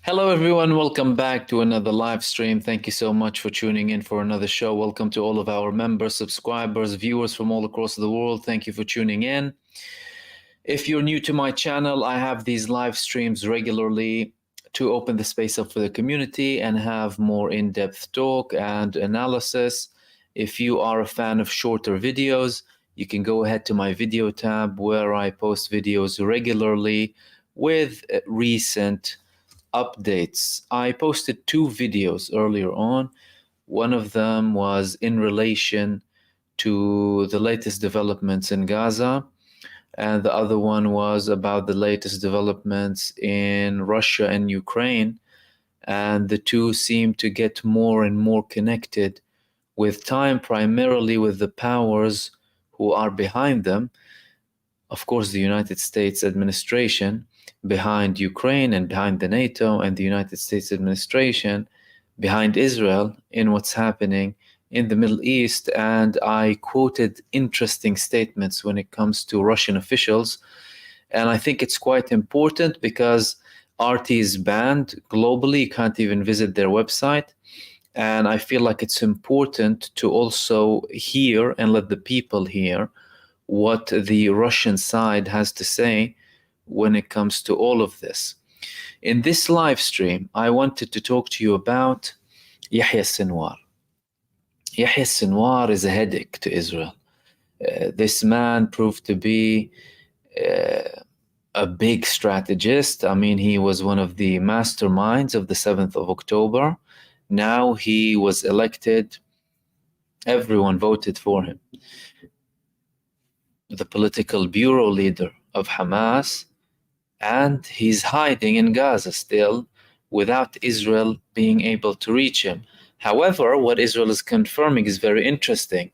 Hello, everyone. Welcome back to another live stream. Thank you so much for tuning in for another show. Welcome to all of our members, subscribers, viewers from all across the world. Thank you for tuning in. If you're new to my channel, I have these live streams regularly to open the space up for the community and have more in-depth talk and analysis. If you are a fan of shorter videos, you can go ahead to my video tab where I post videos regularly with recent updates. I posted two videos earlier on. One of them was in relation to the latest developments in Gaza, and the other one was about the latest developments in Russia and Ukraine. And the two seem to get more and more connected with time, primarily with the powers who are behind them. Of course, the United States administration behind Ukraine and behind the NATO, and the United States administration behind Israel in what's happening in the Middle East. And I quoted interesting statements when it comes to Russian officials. And I think it's quite important because RT is banned globally. You can't even visit their website. And I feel like it's important to also hear and let the people hear what the Russian side has to say when it comes to all of this. In this live stream, I wanted to talk to you about Yahya Sinwar. Yahya Sinwar is a headache to Israel. This man proved to be a big strategist. I mean, he was one of the masterminds of the 7th of October. Now he was elected. Everyone voted for him. The political bureau leader of Hamas, and he's hiding in Gaza still without Israel being able to reach him. However, what Israel is confirming is very interesting,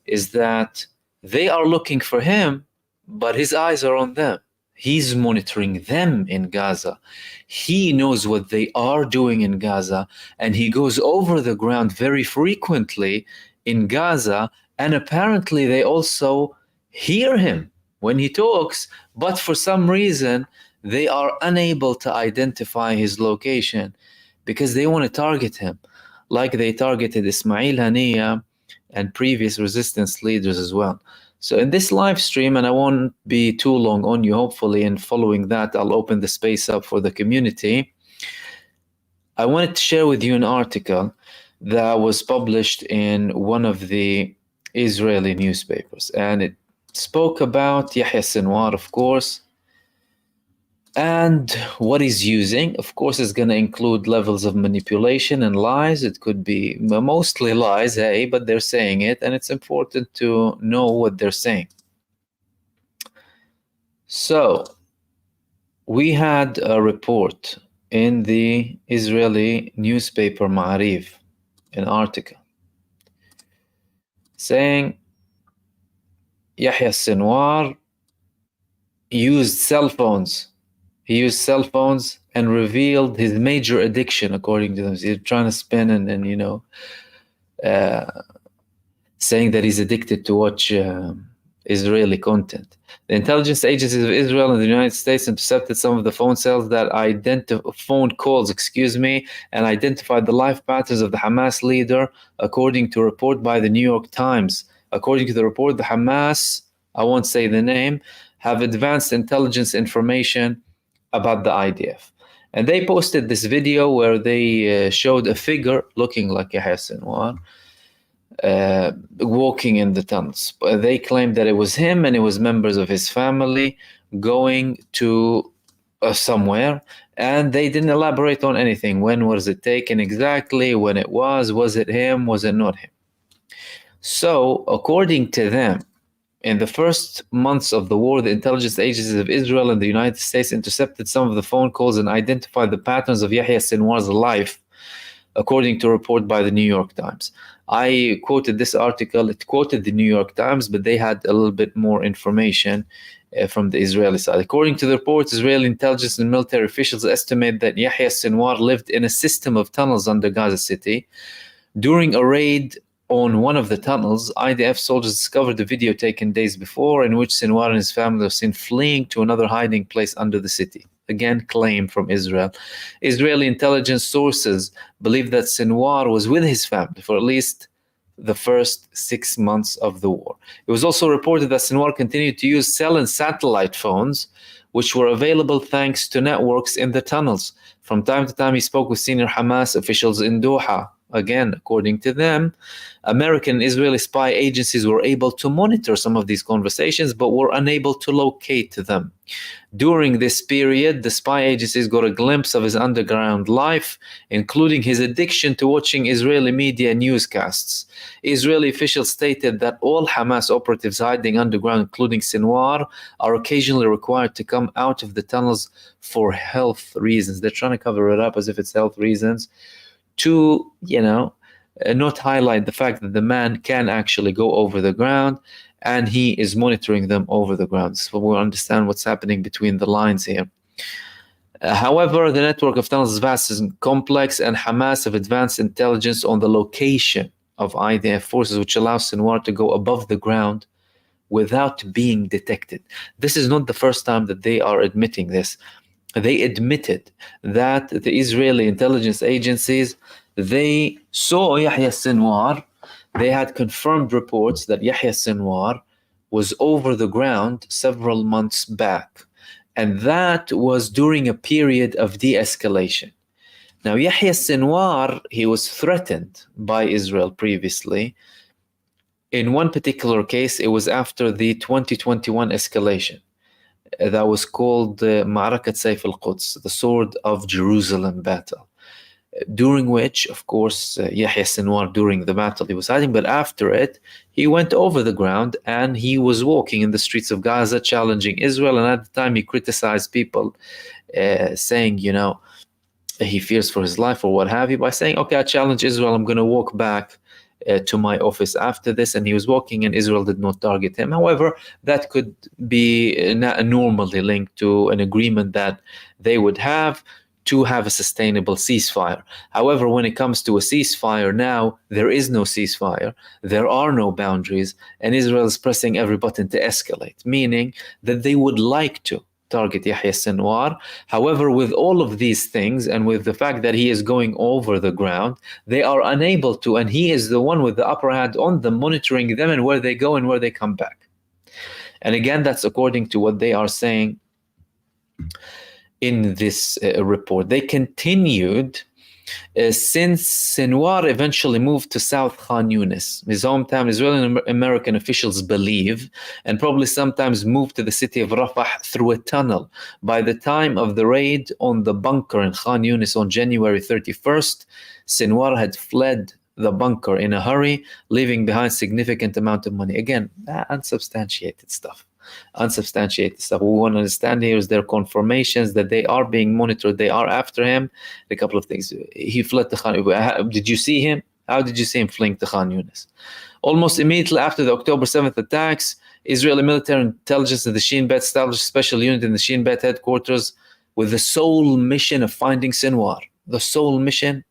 is that they are looking for him, but his eyes are on them. He's monitoring them in Gaza. He knows what they are doing in Gaza, and he goes over the ground very frequently in Gaza, and apparently they also hear him when he talks, but for some reason they are unable to identify his location because they want to target him like they targeted Ismail Haniyeh and previous resistance leaders as well. So in this live stream, and I won't be too long on you, hopefully, and following that I'll open the space up for the community. I wanted to share with you an article that was published in one of the Israeli newspapers, and it spoke about Yahya Sinwar, of course, and what he's using. Of course, is going to include levels of manipulation and lies. It could be mostly lies, hey, but they're saying it, and it's important to know what they're saying. So, we had a report in the Israeli newspaper Ma'ariv, an article, saying Yahya Sinwar used cell phones. He used cell phones and revealed his major addiction, according to them. He's trying to spin and saying that he's addicted to watch Israeli content. The intelligence agencies of Israel and the United States intercepted some of the phone calls that and identified the life patterns of the Hamas leader, according to a report by the New York Times. According to the report, the Hamas, I won't say the name, have advanced intelligence information about the IDF. And they posted this video where they showed a figure looking like Yahya Sinwar walking in the tunnels. They claimed that it was him and it was members of his family going to somewhere, and they didn't elaborate on anything. When was it taken exactly? When it was it him? Was it not him? So, according to them, in the first months of the war, the intelligence agencies of Israel and the United States intercepted some of the phone calls and identified the patterns of Yahya Sinwar's life, according to a report by the New York Times. I quoted this article. It quoted the New York Times, but they had a little bit more information from the Israeli side. According to the report, Israeli intelligence and military officials estimate that Yahya Sinwar lived in a system of tunnels under Gaza City. During a raid on one of the tunnels, IDF soldiers discovered a video taken days before in which Sinwar and his family were seen fleeing to another hiding place under the city. Again, claim from Israel. Israeli intelligence sources believe that Sinwar was with his family for at least the first 6 months of the war. It was also reported that Sinwar continued to use cell and satellite phones, which were available thanks to networks in the tunnels. From time to time, he spoke with senior Hamas officials in Doha. Again, according to them, American and Israeli spy agencies were able to monitor some of these conversations, but were unable to locate them. During this period, the spy agencies got a glimpse of his underground life, including his addiction to watching Israeli media newscasts. Israeli officials stated that all Hamas operatives hiding underground, including Sinwar, are occasionally required to come out of the tunnels for health reasons. They're trying to cover it up as if it's health reasons to, not highlight the fact that the man can actually go over the ground and he is monitoring them over the ground. So we'll understand what's happening between the lines here. However, the network of tunnels is vast and complex, and Hamas have advanced intelligence on the location of IDF forces, which allows Sinwar to go above the ground without being detected. This is not the first time that they are admitting this. They admitted that the Israeli intelligence agencies, they saw Yahya Sinwar. They had confirmed reports that Yahya Sinwar was over the ground several months back. And that was during a period of de-escalation. Now, Yahya Sinwar, he was threatened by Israel previously. In one particular case, it was after the 2021 escalation. That was called Ma'arakat Sayf al-Quds, the Sword of Jerusalem battle, during which, of course, Yahya Sinwar, during the battle, he was hiding, but after it, he went over the ground and he was walking in the streets of Gaza, challenging Israel, and at the time he criticized people, saying, he fears for his life or what have you, by saying, okay, I challenge Israel, I'm going to walk back to my office after this. And he was walking and Israel did not target him. However, that could be normally linked to an agreement that they would have to have a sustainable ceasefire. However, when it comes to a ceasefire now, there is no ceasefire, there are no boundaries, and Israel is pressing every button to escalate, meaning that they would like to target Yahya Sinwar. However, with all of these things and with the fact that he is going over the ground, they are unable to, and he is the one with the upper hand on them, monitoring them and where they go and where they come back. And again, that's according to what they are saying in this report. They continued since Sinwar eventually moved to South Khan Yunis, his hometown. Israeli and American officials believe, and probably sometimes moved to the city of Rafah through a tunnel. By the time of the raid on the bunker in Khan Yunis on January 31st, Sinwar had fled the bunker in a hurry, leaving behind significant amount of money. Again, unsubstantiated stuff. What we want to understand here is their confirmations that they are being monitored, they are after him. A couple of things. He fled to Khan Yunis. Did you see him? How did you see him fleeing to Khan Yunis? Almost immediately after the October 7th attacks, Israeli military intelligence and the Shin Bet established a special unit in the Shin Bet headquarters with the sole mission of finding Sinwar. The sole mission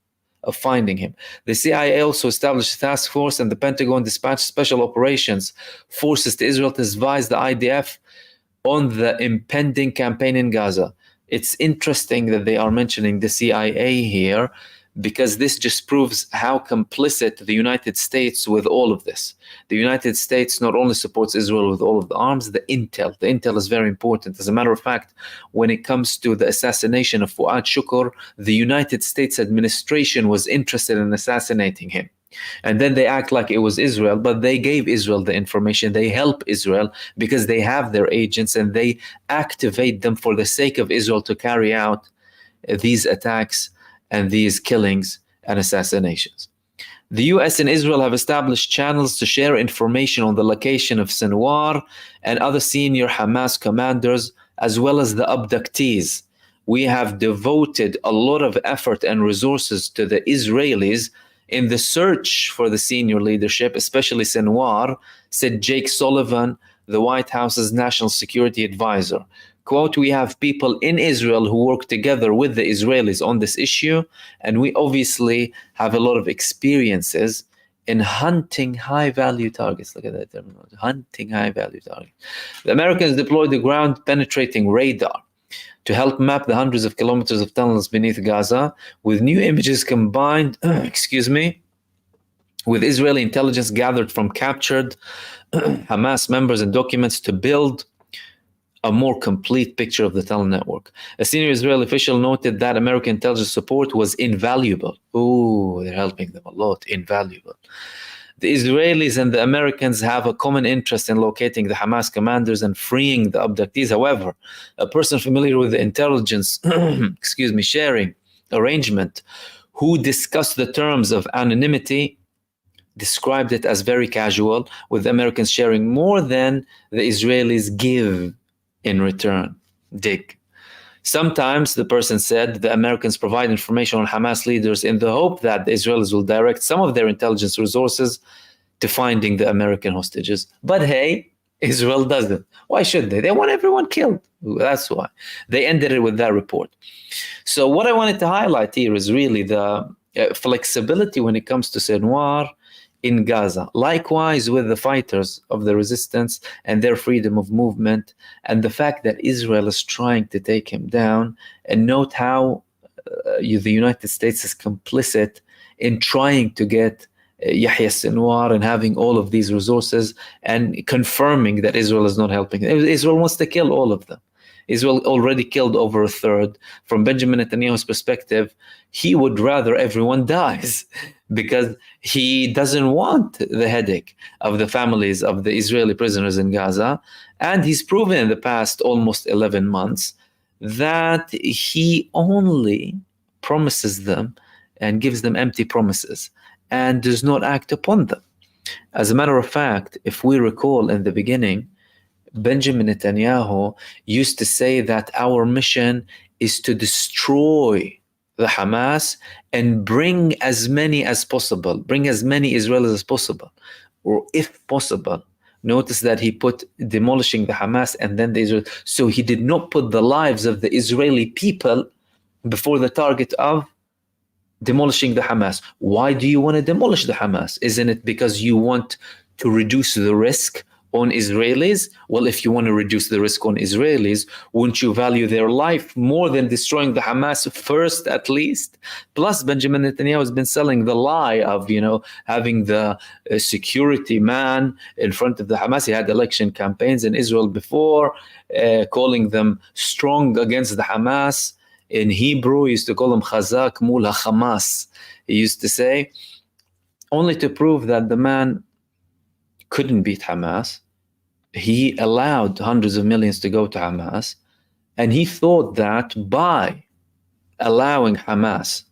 of finding him. The CIA also established a task force, and the Pentagon dispatched special operations forces to Israel to advise the IDF on the impending campaign in Gaza. It's interesting that they are mentioning the CIA here, because this just proves how complicit the United States with all of this. The United States not only supports Israel with all of the arms, the intel is very important. As a matter of fact, when it comes to the assassination of Fuad Shukr, the United States administration was interested in assassinating him. And then they act like it was Israel, but they gave Israel the information. They help Israel because they have their agents and they activate them for the sake of Israel to carry out these attacks and these killings and assassinations. The US and Israel have established channels to share information on the location of Sinwar and other senior Hamas commanders, as well as the abductees. We have devoted a lot of effort and resources to the Israelis in the search for the senior leadership, especially Sinwar, said Jake Sullivan, the White House's national security advisor. Quote, we have people in Israel who work together with the Israelis on this issue, and we obviously have a lot of experiences in hunting high-value targets. Look at that terminology, hunting high-value targets. The Americans deployed the ground-penetrating radar to help map the hundreds of kilometers of tunnels beneath Gaza, with new images combined, with Israeli intelligence gathered from captured Hamas members and documents to build a more complete picture of the tunnel network. A senior Israeli official noted that American intelligence support was invaluable. Oh, they're helping them a lot, invaluable. The Israelis and the Americans have a common interest in locating the Hamas commanders and freeing the abductees. However, a person familiar with the intelligence sharing arrangement who discussed the terms of anonymity described it as very casual, with the Americans sharing more than the Israelis give in return. Dig. Sometimes, the person said, the Americans provide information on Hamas leaders in the hope that the Israelis will direct some of their intelligence resources to finding the American hostages. But hey, Israel doesn't. Why should they? They want everyone killed. That's why. They ended it with that report. So what I wanted to highlight here is really the flexibility when it comes to Sinwar in Gaza. Likewise with the fighters of the resistance and their freedom of movement, and the fact that Israel is trying to take him down. And note how the United States is complicit in trying to get Yahya Sinwar and having all of these resources and confirming that Israel is not helping. Israel wants to kill all of them. Israel already killed over a third. From Benjamin Netanyahu's perspective, he would rather everyone dies because he doesn't want the headache of the families of the Israeli prisoners in Gaza. And he's proven in the past almost 11 months that he only promises them and gives them empty promises and does not act upon them. As a matter of fact, if we recall in the beginning, Benjamin Netanyahu used to say that our mission is to destroy the Hamas and bring as many as possible, bring as many Israelis as possible, or if possible. Notice that he put demolishing the Hamas and then the Israel. So he did not put the lives of the Israeli people before the target of demolishing the Hamas. Why do you want to demolish the Hamas? Isn't it because you want to reduce the risk on Israelis? Well, if you want to reduce the risk on Israelis, wouldn't you value their life more than destroying the Hamas first, at least? Plus, Benjamin Netanyahu has been selling the lie of, having the security man in front of the Hamas. He had election campaigns in Israel before, calling them strong against the Hamas. In Hebrew, he used to call them Chazak mul HaHamas. He used to say, only to prove that the man couldn't beat Hamas. He allowed hundreds of millions to go to Hamas, and he thought that by allowing Hamas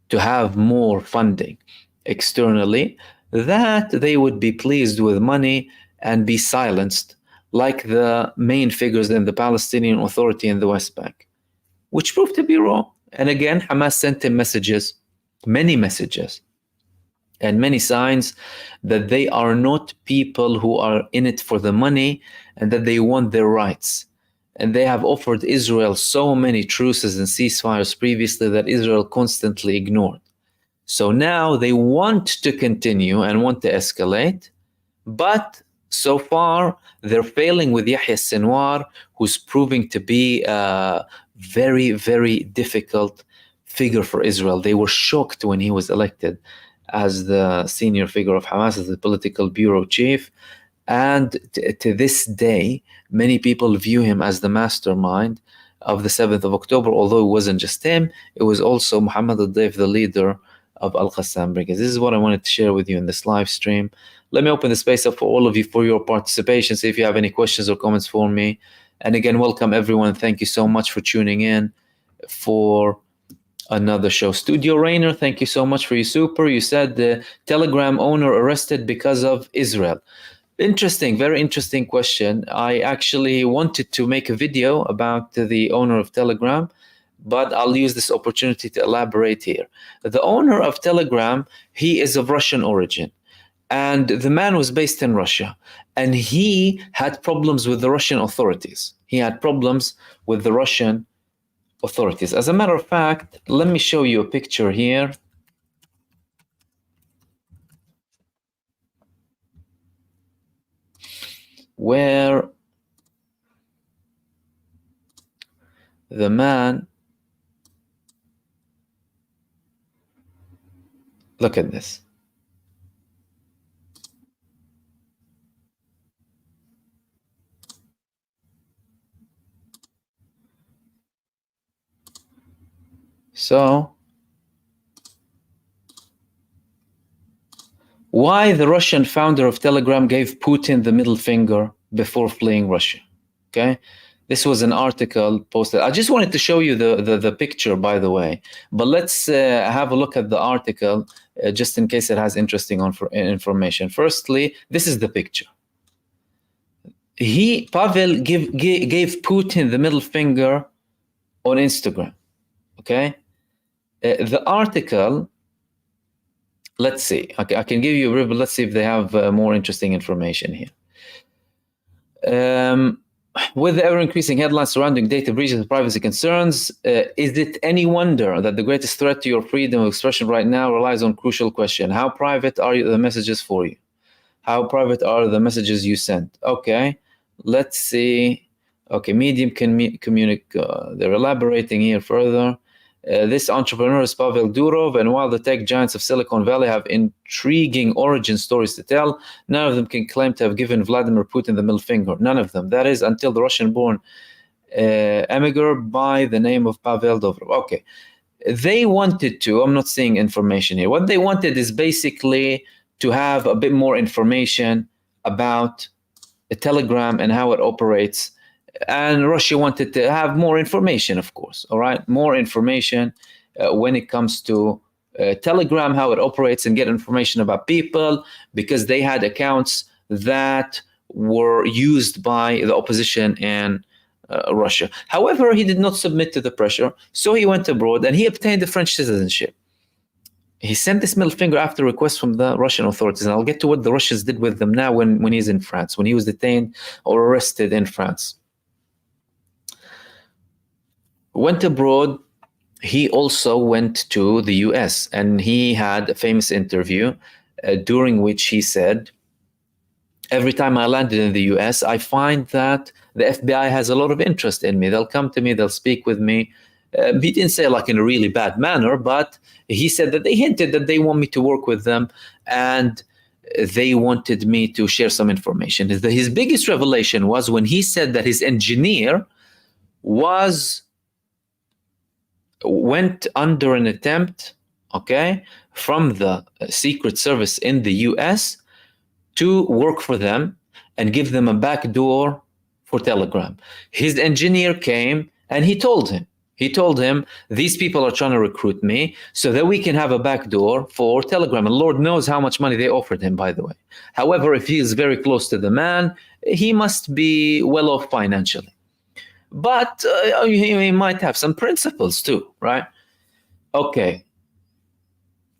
to have more funding externally, that they would be pleased with money and be silenced like the main figures in the Palestinian Authority in the West Bank, which proved to be wrong. And again, Hamas sent him messages, many messages, and many signs that they are not people who are in it for the money and that they want their rights. And they have offered Israel so many truces and ceasefires previously that Israel constantly ignored. So now they want to continue and want to escalate, but so far they're failing with Yahya Sinwar, who's proving to be a very, very difficult figure for Israel. They were shocked when he was elected as the senior figure of Hamas, as the political bureau chief. And to this day, many people view him as the mastermind of the 7th of October, although it wasn't just him, it was also MahmoodOD, the leader of Al-Qassam Brigade. This is what I wanted to share with you in this live stream. Let me open the space up for all of you for your participation. See if you have any questions or comments for me. And again, welcome everyone. Thank you so much for tuning in for another show. Studio Rainer, thank you so much for your super. You said the Telegram owner arrested because of Israel. Interesting, very interesting question. I actually wanted to make a video about the owner of Telegram, but I'll use this opportunity to elaborate here. The owner of Telegram, he is of Russian origin. And the man was based in Russia. And he had problems with the Russian authorities. He had problems with the Russian authorities. As a matter of fact, let me show you a picture here. where the man, look at this. So, why the Russian founder of Telegram gave Putin the middle finger before fleeing Russia. Okay, this was an article posted. I just wanted to show you the picture, by the way, but let's have a look at the article just in case it has interesting information. Firstly, this is the picture. Pavel gave Putin the middle finger on Instagram. Okay, the article. Let's see. I can give you a but let's see if they have more interesting information here. With the ever-increasing headlines surrounding data breaches and privacy concerns, is it any wonder that the greatest threat to your freedom of expression right now relies on crucial question? How private are the messages for you? How private are the messages you send? Okay, let's see. Okay, medium communicate. They're elaborating here further. This entrepreneur is Pavel Durov, and while the tech giants of Silicon Valley have intriguing origin stories to tell, none of them can claim to have given Vladimir Putin the middle finger. None of them. That is until the Russian-born emigrant by the name of Pavel Durov. Okay. They wanted to, I'm not seeing information here. What they wanted is basically to have a bit more information about a Telegram and how it operates. And Russia wanted to have more information, of course, all right? More information when it comes to Telegram, how it operates, and get information about people, because they had accounts that were used by the opposition in Russia. However, he did not submit to the pressure, so he went abroad and he obtained the French citizenship. He sent this middle finger after request from the Russian authorities, and I'll get to what the Russians did with them now when he's in France, when he was detained or arrested in France. Went abroad. He also went to the US, and he had a famous interview during which he said, every time I landed in the US, I find that the FBI has a lot of interest in me. They'll come to me, they'll speak with me. He didn't say like in a really bad manner, but he said that they hinted that they want me to work with them, and they wanted me to share some information. His biggest revelation was when he said that his engineer went under an attempt, okay, from the Secret Service in the US to work for them and give them a backdoor for Telegram. His engineer came and he told him, these people are trying to recruit me so that we can have a backdoor for Telegram. And Lord knows how much money they offered him, by the way. However, if he is very close to the man, he must be well off financially. But he might have some principles too, right? Okay.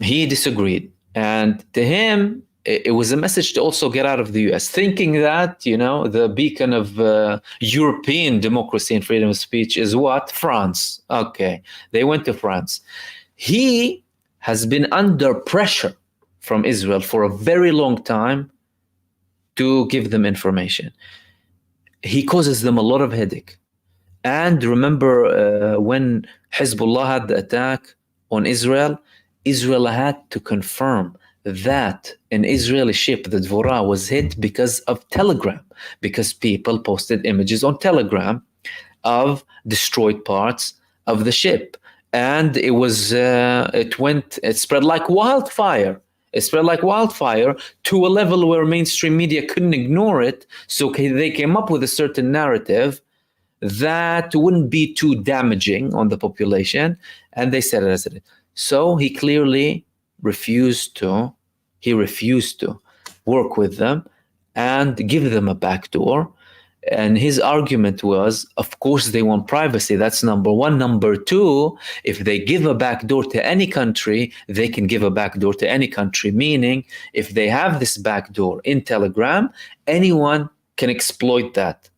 He disagreed. And to him, it was a message to also get out of the US, thinking that, the beacon of European democracy and freedom of speech is what? France. Okay. They went to France. He has been under pressure from Israel for a very long time to give them information. He causes them a lot of headache. And remember when Hezbollah had the attack on Israel, Israel had to confirm that an Israeli ship, the Dvorah, was hit because of Telegram, because people posted images on Telegram of destroyed parts of the ship. And it spread like wildfire. It spread like wildfire to a level where mainstream media couldn't ignore it. So they came up with a certain narrative that wouldn't be too damaging on the population, and they said it as it is. So he clearly refused to work with them and give them a backdoor. And his argument was, of course, they want privacy. That's number one. Number two, if they give a backdoor to any country, they can give a backdoor to any country, meaning if they have this backdoor in Telegram, anyone can exploit that.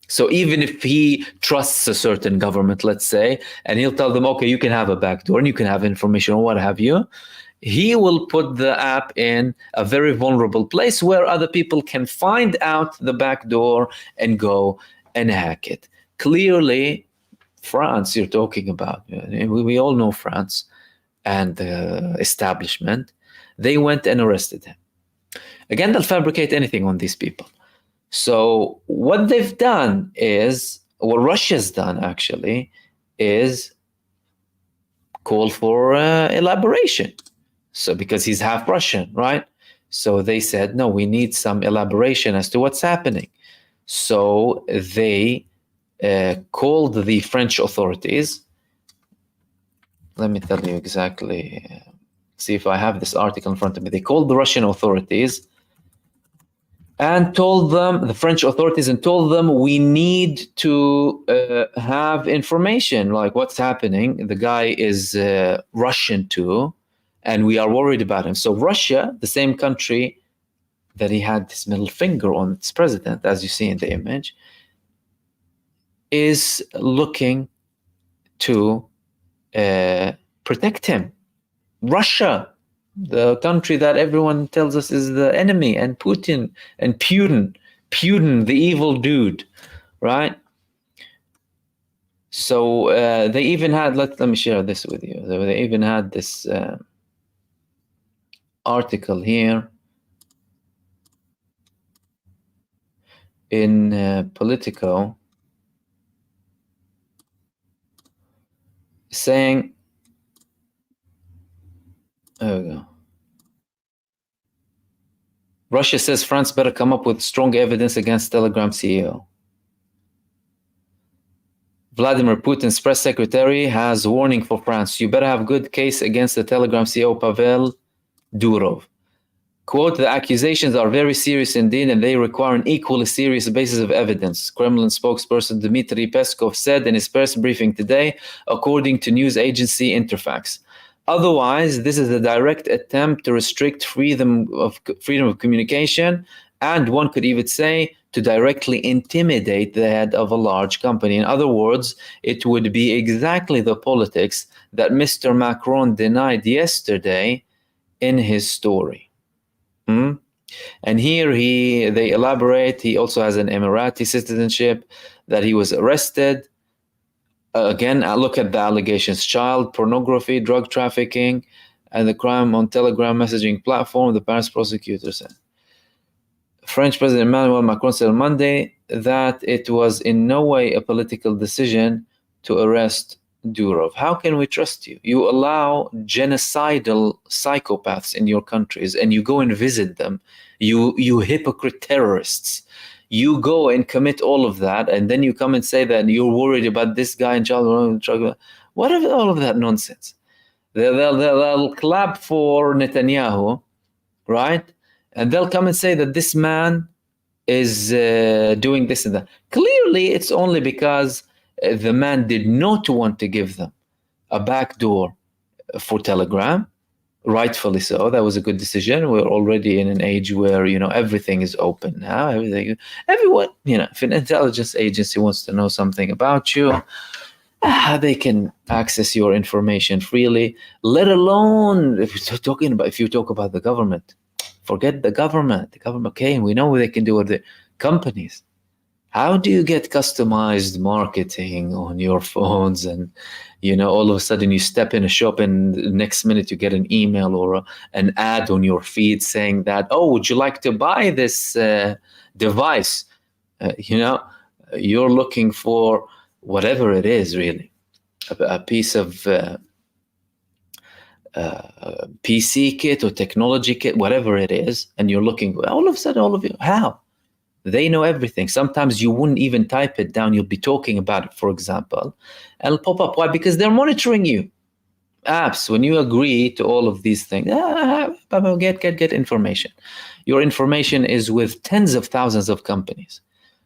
So even if he trusts a certain government, let's say, and he'll tell them, okay, you can have a backdoor and you can have information or what have you, he will put the app in a very vulnerable place where other people can find out the back door and go and hack it. Clearly, France, you're talking about, we all know France and the establishment. They went and arrested him. Again, they'll fabricate anything on these people. So what they've done is, what Russia's done actually, is call for elaboration. So because he's half Russian, right? So they said, no, we need some elaboration as to what's happening. So they called the French authorities. Let me tell you exactly, see if I have this article in front of me. They called the Russian authorities and told them, the French authorities, and told them, we need to have information, like what's happening. The guy is Russian too, and we are worried about him. So Russia, the same country that he had his middle finger on its president, as you see in the image, is looking to protect him. Russia, the country that everyone tells us is the enemy, and Putin, the evil dude, right? So they even had, let me share this with you. They even had this article here in Politico saying, there we go. Russia says France better come up with strong evidence against Telegram CEO. Vladimir Putin's press secretary has warning for France. You better have good case against the Telegram CEO Pavel Durov. Quote, the accusations are very serious indeed, and they require an equally serious basis of evidence, Kremlin spokesperson Dmitry Peskov said in his press briefing today, according to news agency Interfax. Otherwise, this is a direct attempt to restrict freedom of communication, and one could even say to directly intimidate the head of a large company. In other words, it would be exactly the politics that Mr. Macron denied yesterday in his story. And here they elaborate. He also has an Emirati citizenship, that he was arrested. Again, look at the allegations: child pornography, drug trafficking, and the crime on Telegram messaging platform, the Paris prosecutor said. French President Emmanuel Macron said on Monday that it was in no way a political decision to arrest Durov. How can we trust you? You allow genocidal psychopaths in your countries, and you go and visit them. You hypocrite terrorists. You go and commit all of that, and then you come and say that you're worried about this guy in child. What is all of that nonsense? They'll clap for Netanyahu, right? And they'll come and say that this man is doing this and that. Clearly, it's only because the man did not want to give them a backdoor for Telegram. Rightfully so. That was a good decision. We're already in an age where, everything is open now. Everyone, if an intelligence agency wants to know something about you, they can access your information freely, let alone if you talk about the government. Forget the government. The government, okay, we know what they can do with the companies. How do you get customized marketing on your phones, and all of a sudden you step in a shop and the next minute you get an email or an ad on your feed saying that, oh, would you like to buy this device? You're looking for whatever it is, really, a piece of PC kit or technology kit, whatever it is, and you're looking, all of a sudden, all of you, how? They know everything. Sometimes you wouldn't even type it down. You'll be talking about it, for example, and it'll pop up. Why? Because they're monitoring you. Apps, when you agree to all of these things, get information. Your information is with tens of thousands of companies.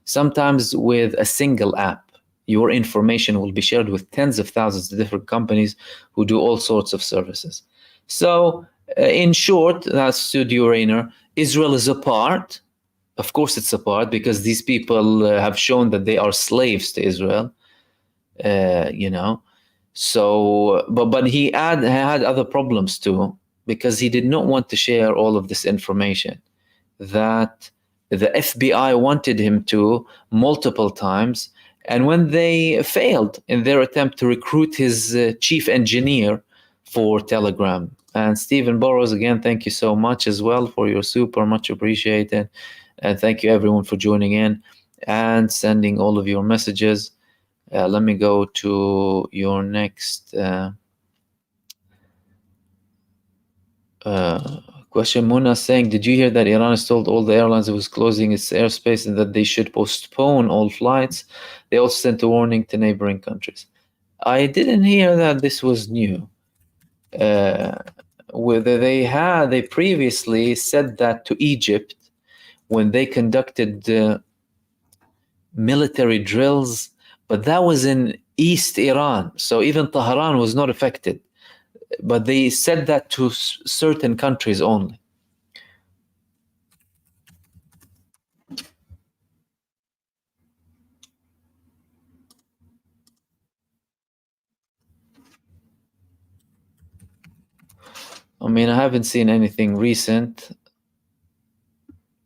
Sometimes with a single app, your information will be shared with tens of thousands of different companies who do all sorts of services. So, in short, that's Studio Rainer. Israel is a part. Of course, it's a part, because these people have shown that they are slaves to Israel. So, but he had other problems too. because he did not want to share all of this information that the FBI wanted him to multiple times. And when they failed in their attempt to recruit his chief engineer for Telegram. And Stephen Burrows, again, thank you so much as well for your super, much appreciated. And thank you everyone for joining in and sending all of your messages. Let me go to your next question. Muna saying, did you hear that Iran has told all the airlines it was closing its airspace and that they should postpone all flights? They also sent a warning to neighboring countries. I didn't hear that this was new. Whether they previously said that to Egypt when they conducted military drills, but that was in East Iran, so even Tehran was not affected. But they said that to certain countries only. I mean, I haven't seen anything recent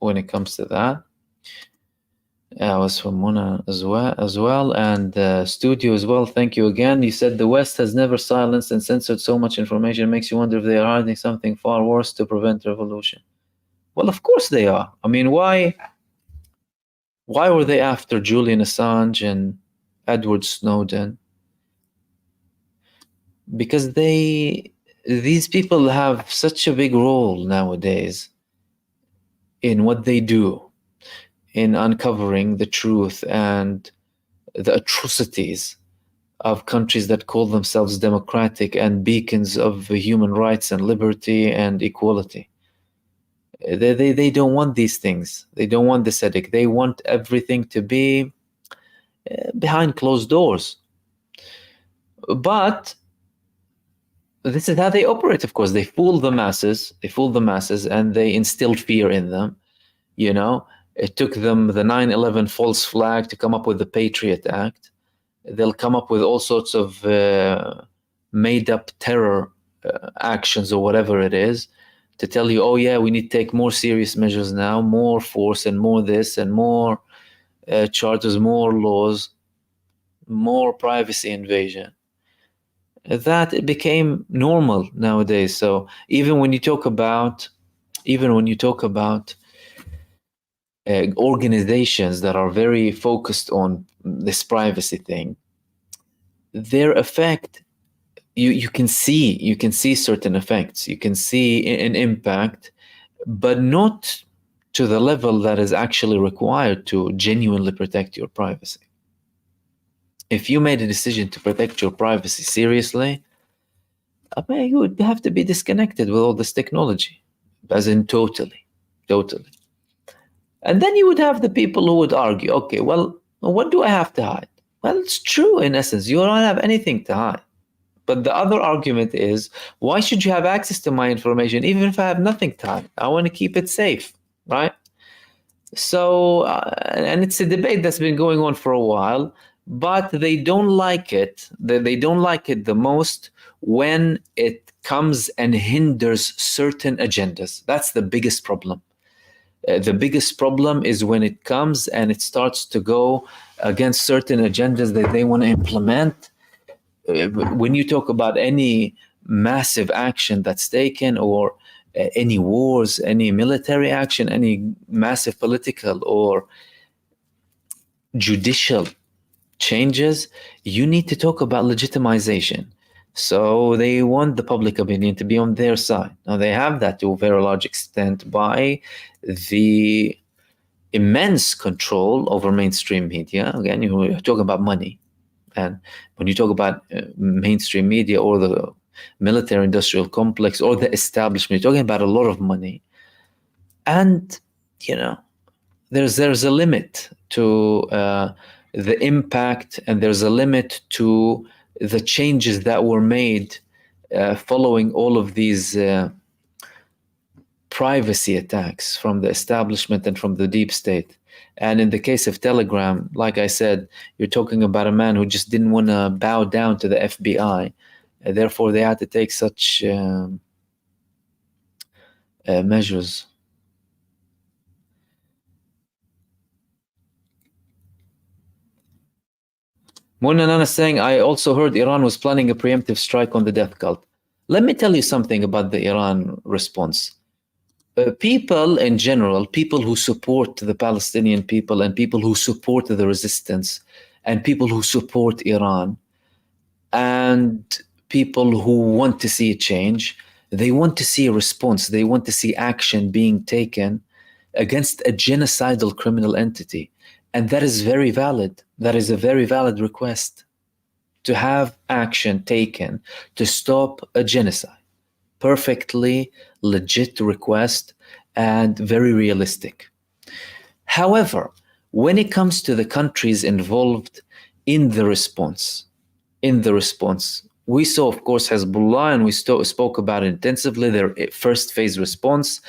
when it comes to that. I was from Mona as well, and Studio as well. Thank you again. You said the West has never silenced and censored so much information. It makes you wonder if they are hiding something far worse to prevent revolution. Well, of course they are. I mean, why were they after Julian Assange and Edward Snowden? Because these people have such a big role nowadays in what they do, in uncovering the truth and the atrocities of countries that call themselves democratic and beacons of human rights and liberty and equality. They don't want these things. They don't want this edict. They want everything to be behind closed doors. But this is how they operate, of course. They fool the masses, and they instill fear in them. You know, it took them the 9/11 false flag to come up with the Patriot Act. They'll come up with all sorts of made-up terror actions or whatever it is to tell you, oh yeah, we need to take more serious measures now, more force and more this and more charters, more laws, more privacy invasion. That it became normal nowadays. So even when you talk about organizations that are very focused on this privacy thing, their effect, you can see certain effects, you can see an impact, but not to the level that is actually required to genuinely protect your privacy. If you made a decision to protect your privacy seriously, I mean, you would have to be disconnected with all this technology, as in totally. And then you would have the people who would argue, okay, well, what do I have to hide? Well, it's true in essence, you don't have anything to hide. But the other argument is, why should you have access to my information even if I have nothing to hide? I want to keep it safe, right? So, and it's a debate that's been going on for a while, but they don't like it. They don't like it the most when it comes and hinders certain agendas. That's the biggest problem. The biggest problem is when it comes and it starts to go against certain agendas that they want to implement. When you talk about any massive action that's taken, or any wars, any military action, any massive political or judicial changes, you need to talk about legitimization. So they want the public opinion to be on their side. Now they have that to a very large extent by the immense control over mainstream media. Again, you're talking about money. And when you talk about mainstream media or the military industrial complex or the establishment, you're talking about a lot of money. And, you know, there's a limit to the impact, and there's a limit to the changes that were made following all of these privacy attacks from the establishment and from the deep state. And in the case of Telegram, like I said, you're talking about a man who just didn't want to bow down to the FBI. Therefore, they had to take such measures. Munanan is saying, I also heard Iran was planning a preemptive strike on the death cult. Let me tell you something about the Iran response. People in general, people who support the Palestinian people and people who support the resistance and people who support Iran and people who want to see a change, they want to see a response. They want to see action being taken against a genocidal criminal entity. And that is very valid. That is a very valid request, to have action taken to stop a genocide. Perfectly legit request and very realistic. However, when it comes to the countries involved in the response, we saw, of course, Hezbollah, and we spoke about it intensively, their first phase response,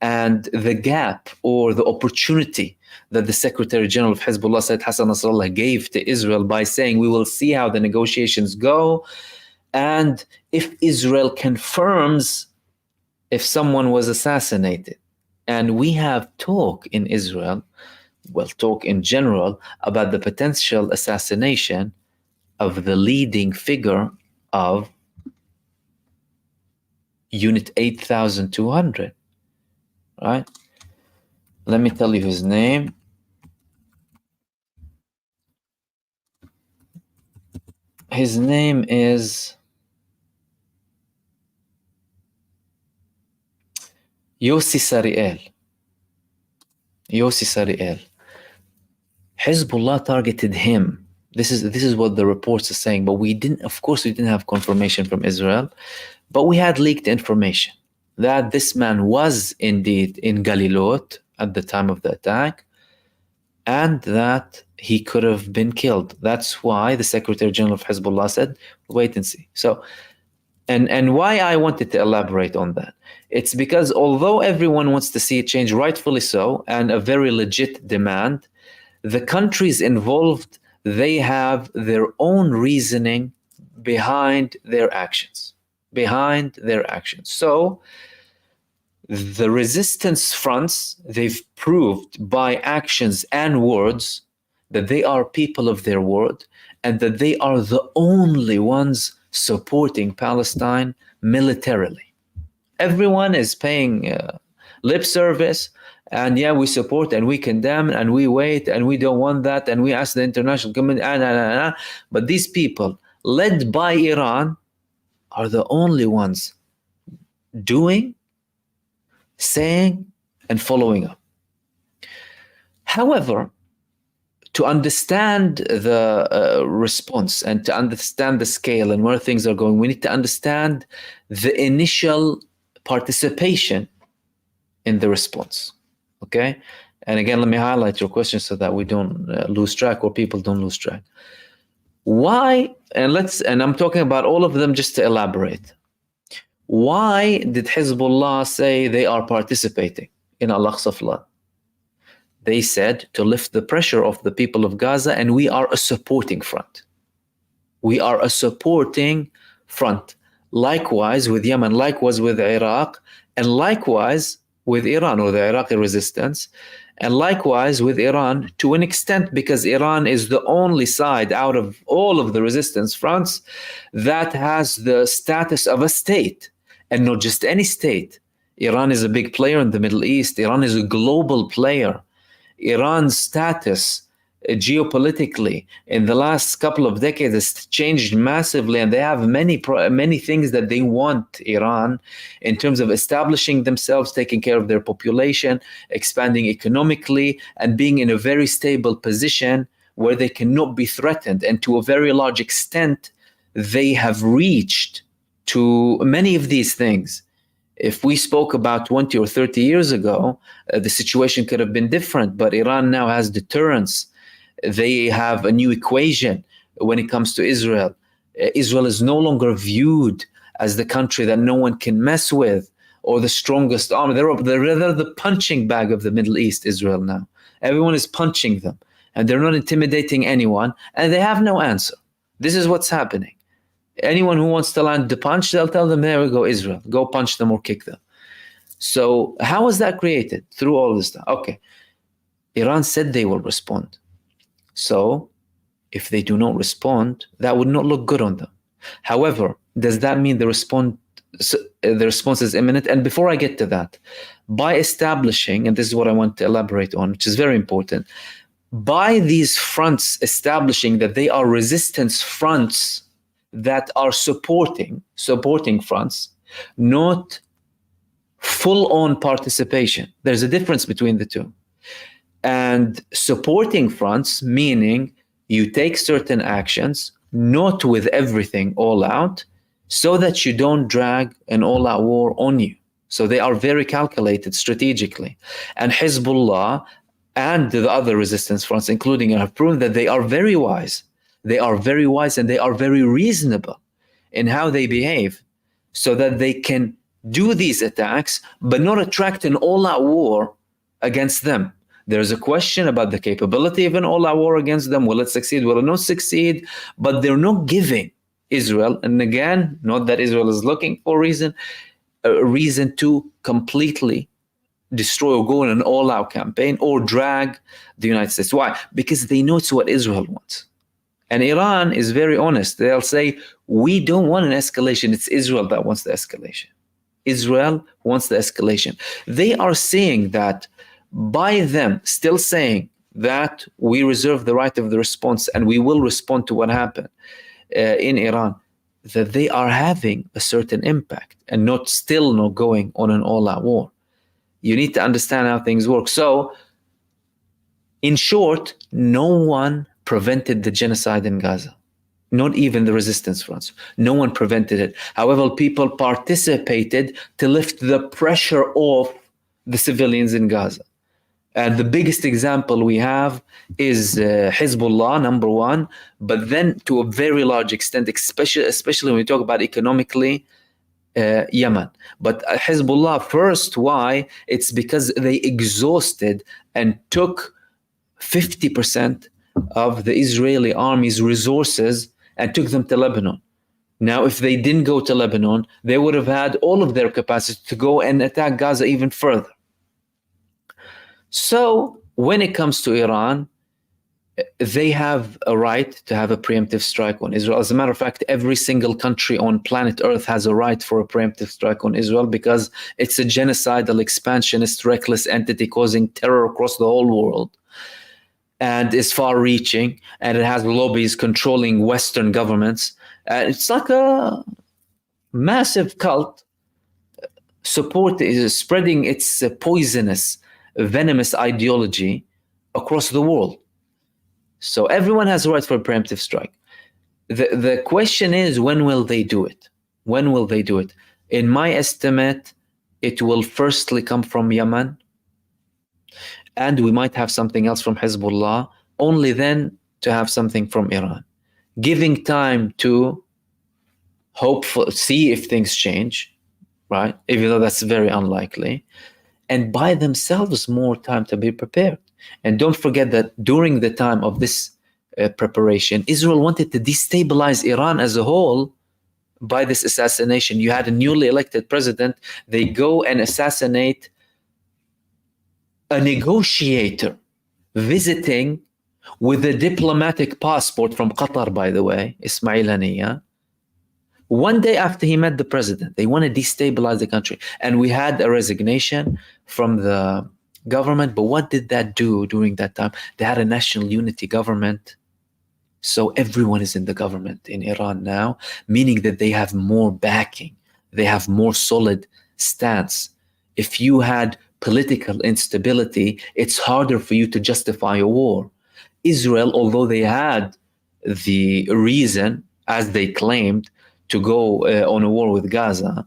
and the gap or the opportunity that the Secretary General of Hezbollah, Said Hassan Nasrallah, gave to Israel by saying, we will see how the negotiations go, and if Israel confirms if someone was assassinated. And we have talk in Israel, well, talk in general, about the potential assassination of the leading figure of Unit 8200, right? Let me tell you his name. His name is Yossi Sariel. Yossi Sariel. Hezbollah targeted him. This is what the reports are saying, but we didn't have confirmation from Israel, but we had leaked information that this man was indeed in Galilot at the time of the attack, and that he could have been killed. That's why the Secretary General of Hezbollah said, wait and see. So, and why I wanted to elaborate on that, it's because although everyone wants to see a change, rightfully so, and a very legit demand, the countries involved, they have their own reasoning behind their actions. So the resistance fronts, they've proved by actions and words that they are people of their word and that they are the only ones supporting Palestine militarily. Everyone is paying lip service, and yeah, we support and we condemn and we wait and we don't want that and we ask the international community, but these people, led by Iran, are the only ones doing, saying, and following up. However, to understand the response and to understand the scale and where things are going, we need to understand the initial participation in the response. Okay? And again, let me highlight your question so that we don't lose track, or people don't lose track. Why, and I'm talking about all of them just to elaborate. Why did Hezbollah say they are participating in Al-Aqsa flood? They said to lift the pressure off the people of Gaza, and we are a supporting front. We are a supporting front. Likewise with Yemen, likewise with Iraq, and likewise with Iran, or the Iraqi resistance, and likewise with Iran to an extent, because Iran is the only side out of all of the resistance fronts that has the status of a state, and not just any state. Iran is a big player in the Middle East. Iran is a global player. Iran's status geopolitically in the last couple of decades has changed massively, and they have many things that they want Iran in terms of establishing themselves, taking care of their population, expanding economically, and being in a very stable position where they cannot be threatened. And to a very large extent, they have reached to many of these things. If we spoke about 20 or 30 years ago, the situation could have been different, but Iran now has deterrence. They have a new equation when it comes to Israel. Israel is no longer viewed as the country that no one can mess with, or the strongest army. They're the punching bag of the Middle East, Israel now. Everyone is punching them, and they're not intimidating anyone, and they have no answer. This is what's happening. Anyone who wants to land the punch, they'll tell them, there we go, Israel, go punch them or kick them. So how was that created? Through all this stuff. Okay. Iran said they will respond. So if they do not respond, that would not look good on them. However, does that mean the response is imminent? And before I get to that, by establishing, and this is what I want to elaborate on, which is very important, by these fronts establishing that they are resistance fronts that are supporting fronts, not full-on participation. There's a difference between the two. And supporting fronts, meaning you take certain actions, not with everything all out, so that you don't drag an all-out war on you. So they are very calculated strategically. And Hezbollah and the other resistance fronts, including, have proven that they are very wise. They are very wise and they are very reasonable in how they behave, so that they can do these attacks, but not attract an all-out war against them. There's a question about the capability of an all-out war against them. Will it succeed? Will it not succeed? But they're not giving Israel, and again, not that Israel is looking for a reason to completely destroy or go on an all-out campaign or drag the United States. Why? Because they know it's what Israel wants. And Iran is very honest. They'll say, we don't want an escalation. It's Israel that wants the escalation. Israel wants the escalation. They are saying that by them still saying that we reserve the right of the response and we will respond to what happened in Iran, that they are having a certain impact and still not going on an all-out war. You need to understand how things work. So, in short, no one prevented the genocide in Gaza, not even the resistance fronts. No one prevented it. However, people participated to lift the pressure off the civilians in Gaza. And the biggest example we have is Hezbollah, number one, but then to a very large extent, especially when we talk about economically, Yemen. But Hezbollah first, why? It's because they exhausted and took 50% of the Israeli army's resources and took them to Lebanon. Now, if they didn't go to Lebanon, they would have had all of their capacity to go and attack Gaza even further. So when it comes to Iran, they have a right to have a preemptive strike on Israel. As a matter of fact, every single country on planet Earth has a right for a preemptive strike on Israel, because it's a genocidal, expansionist, reckless entity causing terror across the whole world, and is far-reaching, and it has lobbies controlling Western governments. It's like a massive cult is spreading its poisonous, venomous ideology across the world. So everyone has a right for a preemptive strike. The question is, when will they do it? When will they do it? In my estimate, it will firstly come from Yemen, and we might have something else from Hezbollah, only then to have something from Iran. Giving time to see if things change, right? Even though that's very unlikely. And by themselves, more time to be prepared. And don't forget that during the time of this preparation, Israel wanted to destabilize Iran as a whole by this assassination. You had a newly elected president. They go and assassinate a negotiator visiting with a diplomatic passport from Qatar, by the way, Ismail Haniyeh. One day after he met the president, they want to destabilize the country. And we had a resignation from the government. But what did that do during that time? They had a national unity government. So everyone is in the government in Iran now, meaning that they have more backing. They have more solid stance. If you had political instability, it's harder for you to justify a war. Israel, although they had the reason, as they claimed, to go on a war with Gaza,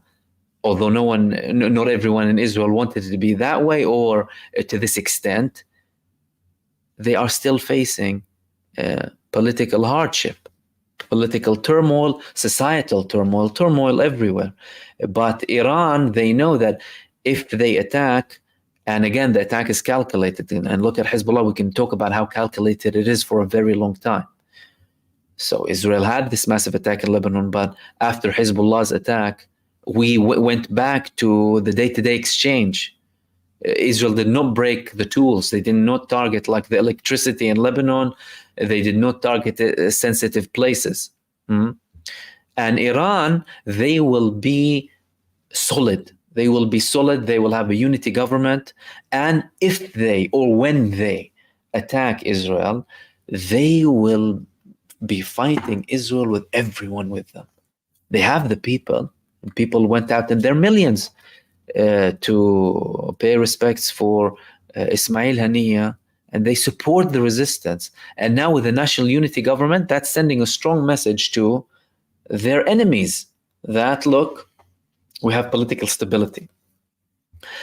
although not everyone in Israel wanted it to be that way or to this extent, they are still facing political hardship, political turmoil, societal turmoil everywhere. But Iran, they know that if they attack, and again, the attack is calculated, and look at Hezbollah, we can talk about how calculated it is for a very long time. So Israel had this massive attack in Lebanon, but after Hezbollah's attack, We went back to the day-to-day exchange. Israel did not break the tools. They did not target like the electricity in Lebanon. They did not target sensitive places. And Iran, they will be solid. They will be solid. They will have a unity government. And if they, or when they attack Israel, they will be fighting Israel with everyone with them. They have the people. People went out in their millions to pay respects for Ismail Haniyeh, and they support the resistance. And now with the national unity government, that's sending a strong message to their enemies that, look, we have political stability.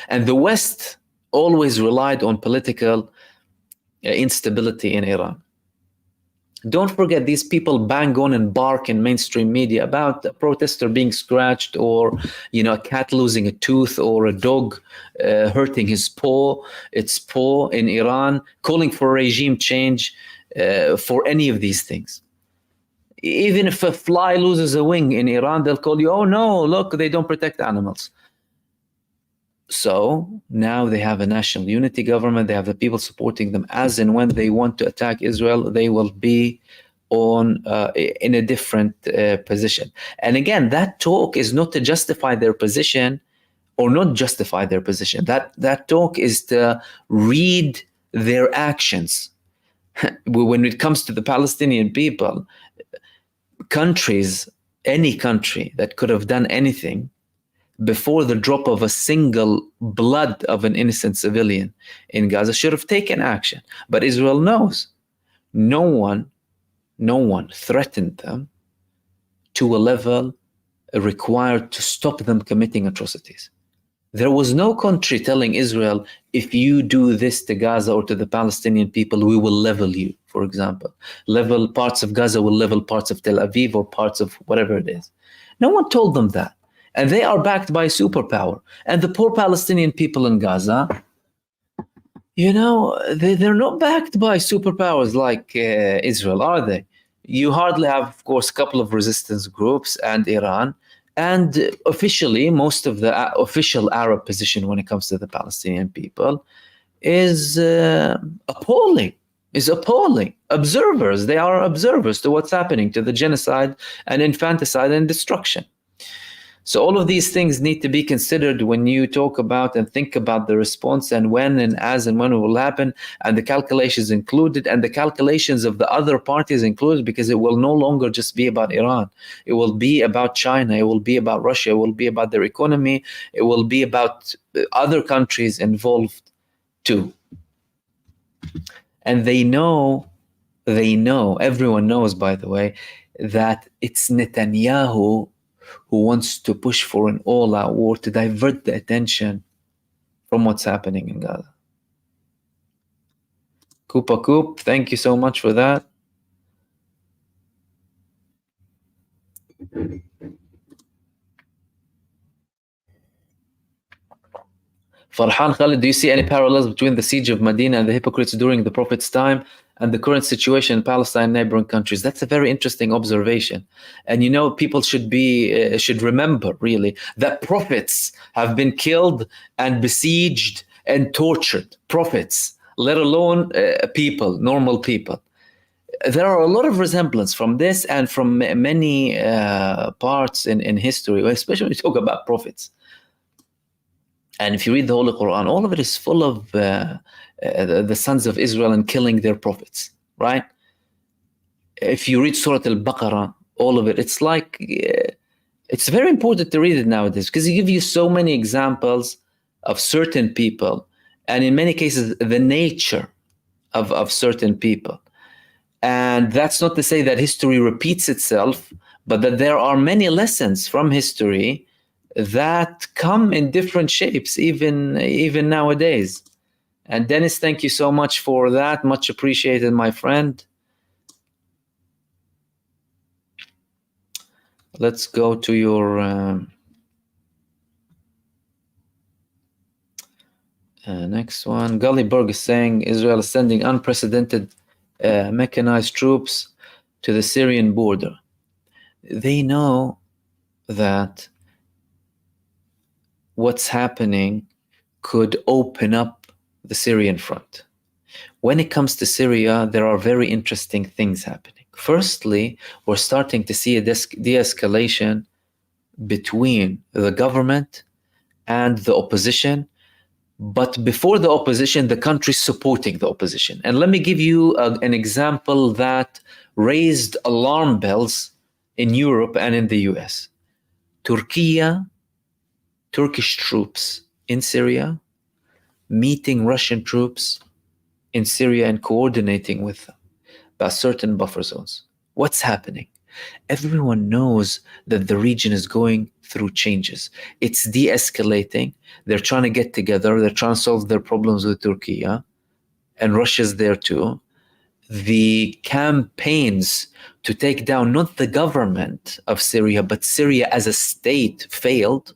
And the West always relied on political instability in Iran. Don't forget, these people bang on and bark in mainstream media about a protester being scratched, or a cat losing a tooth, or a dog hurting its paw in Iran, calling for regime change for any of these things. Even if a fly loses a wing in Iran, they'll call you, oh no, look, they don't protect animals. So now they have a national unity government. They have the people supporting them. As and when they want to attack Israel, they will be in a different position. And again, that talk is not to justify their position or not justify their position. That talk is to read their actions. When it comes to the Palestinian people, any country that could have done anything before the drop of a single blood of an innocent civilian in Gaza should have taken action. But Israel knows no one threatened them to a level required to stop them committing atrocities. There was no country telling Israel, if you do this to Gaza or to the Palestinian people, we will level you, for example. Level parts of Gaza will level parts of Tel Aviv or parts of whatever it is. No one told them that. And they are backed by a superpower. And the poor Palestinian people in Gaza, they're not backed by superpowers like Israel, are they? You hardly have, of course, a couple of resistance groups and Iran. And officially, most of the official Arab position when it comes to the Palestinian people is appalling. Observers, they are observers to what's happening, to the genocide and infanticide and destruction. So all of these things need to be considered when you talk about and think about the response, and when and as and when it will happen, and the calculations included, and the calculations of the other parties included, because it will no longer just be about Iran. It will be about China. It will be about Russia. It will be about their economy. It will be about other countries involved too. And they know, everyone knows, by the way, that it's Netanyahu who wants to push for an all-out war to divert the attention from what's happening in Gaza. Koopa Koop, thank you so much for that. Farhan Khalid, do you see any parallels between the siege of Medina and the hypocrites during the Prophet's time and the current situation in Palestine and neighboring countries? That's a very interesting observation. And people should remember, really, that prophets have been killed and besieged and tortured. Prophets, let alone normal people. There are a lot of resemblance from this and from many parts in history, especially when we talk about prophets. And if you read the Holy Quran, all of it is full of the sons of Israel and killing their prophets, right? If you read Surah Al-Baqarah, all of it, it's like, it's very important to read it nowadays, because it gives you so many examples of certain people, and in many cases, the nature of certain people. And that's not to say that history repeats itself, but that there are many lessons from history that come in different shapes, even nowadays. And Dennis, thank you so much for that. Much appreciated, my friend. Let's go to your next one. Gullyberg is saying Israel is sending unprecedented mechanized troops to the Syrian border. They know that what's happening could open up the Syrian front. When it comes to Syria, there are very interesting things happening. Firstly, we're starting to see a de-escalation between the government and the opposition, but before the opposition, the country supporting the opposition. And let me give you an example that raised alarm bells in Europe and in the US. Turkish troops in Syria meeting Russian troops in Syria and coordinating with them about certain buffer zones. What's happening? Everyone knows that the region is going through changes. It's de-escalating. They're trying to get together. They're trying to solve their problems with Turkey, and Russia's there too. The campaigns to take down not the government of Syria, but Syria as a state failed,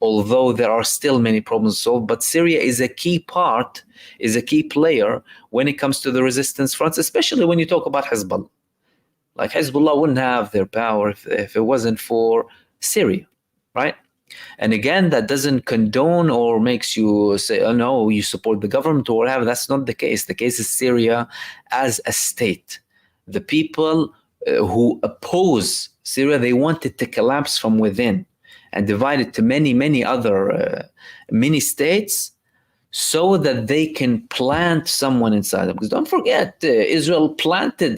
although there are still many problems to solve. But Syria is a key part, is a key player when it comes to the resistance fronts, especially when you talk about Hezbollah. Like Hezbollah wouldn't have their power if it wasn't for Syria, right? And again, that doesn't condone or makes you say, oh no, you support the government or whatever. That's not the case. The case is Syria as a state. The people who oppose Syria, they want it to collapse from within and divide it to many, many other mini states so that they can plant someone inside them. Because don't forget, Israel planted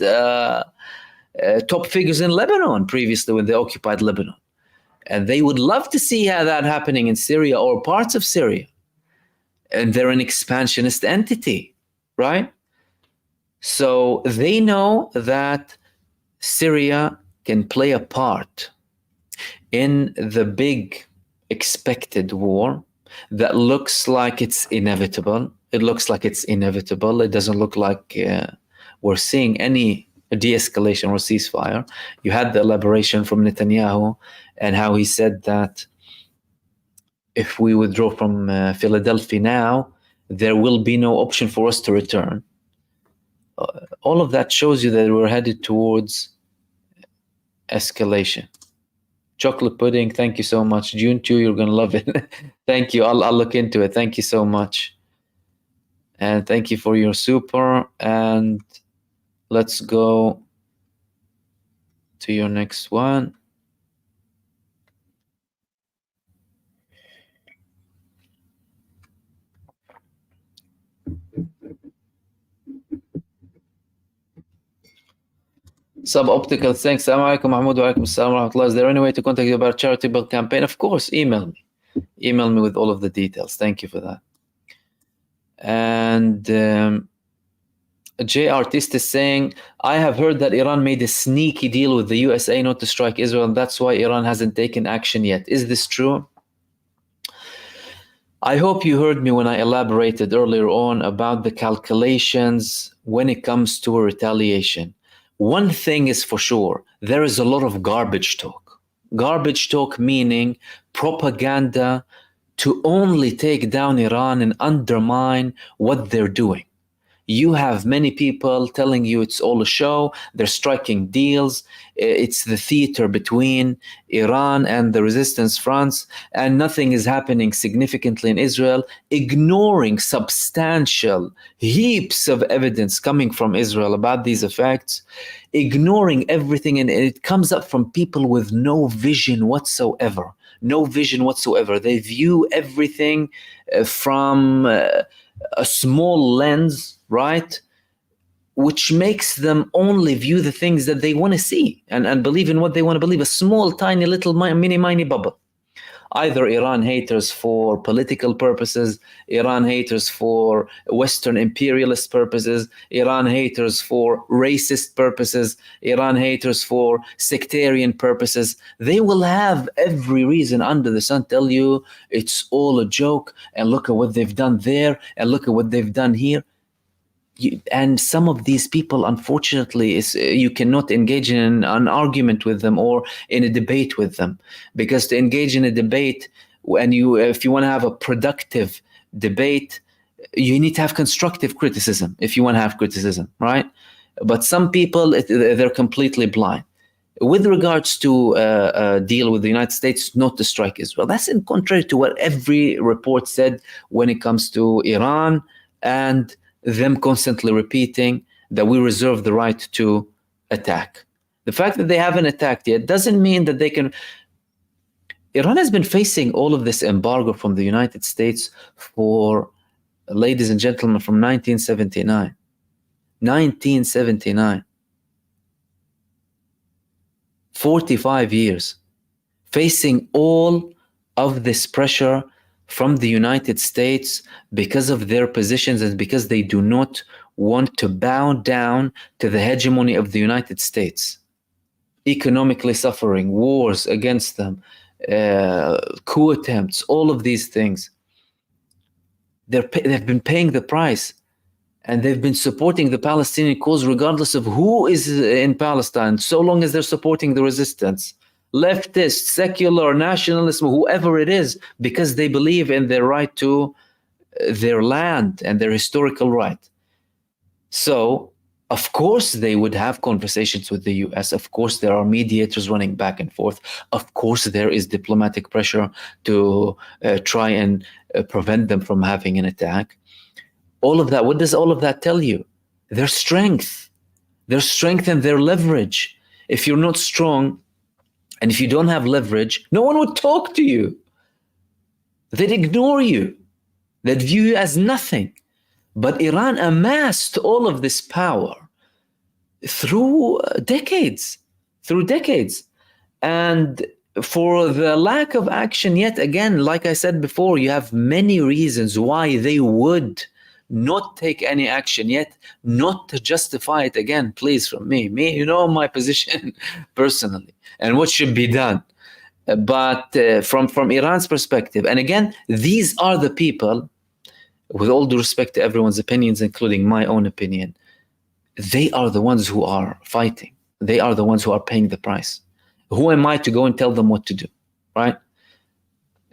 top figures in Lebanon previously when they occupied Lebanon. And they would love to see that happening in Syria or parts of Syria. And they're an expansionist entity, right? So they know that Syria can play a part in the big expected war that looks like it's inevitable. It looks like it's inevitable. It doesn't look like we're seeing any de-escalation or ceasefire. You had the elaboration from Netanyahu and how he said that if we withdraw from Philadelphia now, there will be no option for us to return. All of that shows you that we're headed towards escalation. Chocolate pudding, thank you so much. June 2, you're going to love it. Thank you. I'll look into it. Thank you so much. And thank you for your super. And let's go to your next one. Suboptical, thanks. Assalamu alaikum, Mahmoud. Wa alaikum assalam wa rahmatullah. Is there any way to contact you about charitable campaign? Of course, email me. Email me with all of the details. Thank you for that. And J Artist is saying, I have heard that Iran made a sneaky deal with the USA not to strike Israel, and that's why Iran hasn't taken action yet. Is this true? I hope you heard me when I elaborated earlier on about the calculations when it comes to a retaliation. One thing is for sure, there is a lot of garbage talk. Garbage talk meaning propaganda to only take down Iran and undermine what they're doing. You have many people telling you it's all a show, they're striking deals, it's the theater between Iran and the resistance fronts, and nothing is happening significantly in Israel, ignoring substantial heaps of evidence coming from Israel about these effects, ignoring everything, and it comes up from people with no vision whatsoever. No vision whatsoever. They view everything from a small lens, right? Which makes them only view the things that they want to see and believe in what they want to believe. A small, tiny, little, mini bubble. Either Iran haters for political purposes, Iran haters for Western imperialist purposes, Iran haters for racist purposes, Iran haters for sectarian purposes. They will have every reason under the sun tell you it's all a joke, and look at what they've done there, and look at what they've done here. And some of these people, unfortunately, you cannot engage in an argument with them or in a debate with them, because to engage in a debate, if you want to have a productive debate, you need to have constructive criticism if you want to have criticism, right? But some people, they're completely blind. with regards to deal with the United States not to strike Israel. That's in contrary to what every report said when it comes to Iran, and them constantly repeating that we reserve the right to attack. The fact that they haven't attacked yet doesn't mean that they can. Iran has been facing all of this embargo from the United States for, ladies and gentlemen, from 1979. 1979. 45 years, facing all of this pressure from the United States because of their positions and because they do not want to bow down to the hegemony of the United States. Economically suffering, wars against them, coup attempts, all of these things. They've been paying the price. And they've been supporting the Palestinian cause regardless of who is in Palestine, so long as they're supporting the resistance. Leftist, secular, nationalism, whoever it is, because they believe in their right to their land and their historical right. So, of course, they would have conversations with the US. Of course, there are mediators running back and forth. Of course, there is diplomatic pressure to try and prevent them from having an attack. All of that, what does all of that tell you? Their strength and their leverage. If you're not strong and if you don't have leverage, no one would talk to you. They'd ignore you. They'd view you as nothing. But Iran amassed all of this power through decades. And for the lack of action, yet again, like I said before, you have many reasons why they would not take any action, yet not to justify it again, please, from me, you know my position personally and what should be done. But from Iran's perspective, and again, these are the people, with all due respect to everyone's opinions, including my own opinion, they are the ones who are fighting. They are the ones who are paying the price. Who am I to go and tell them what to do, right?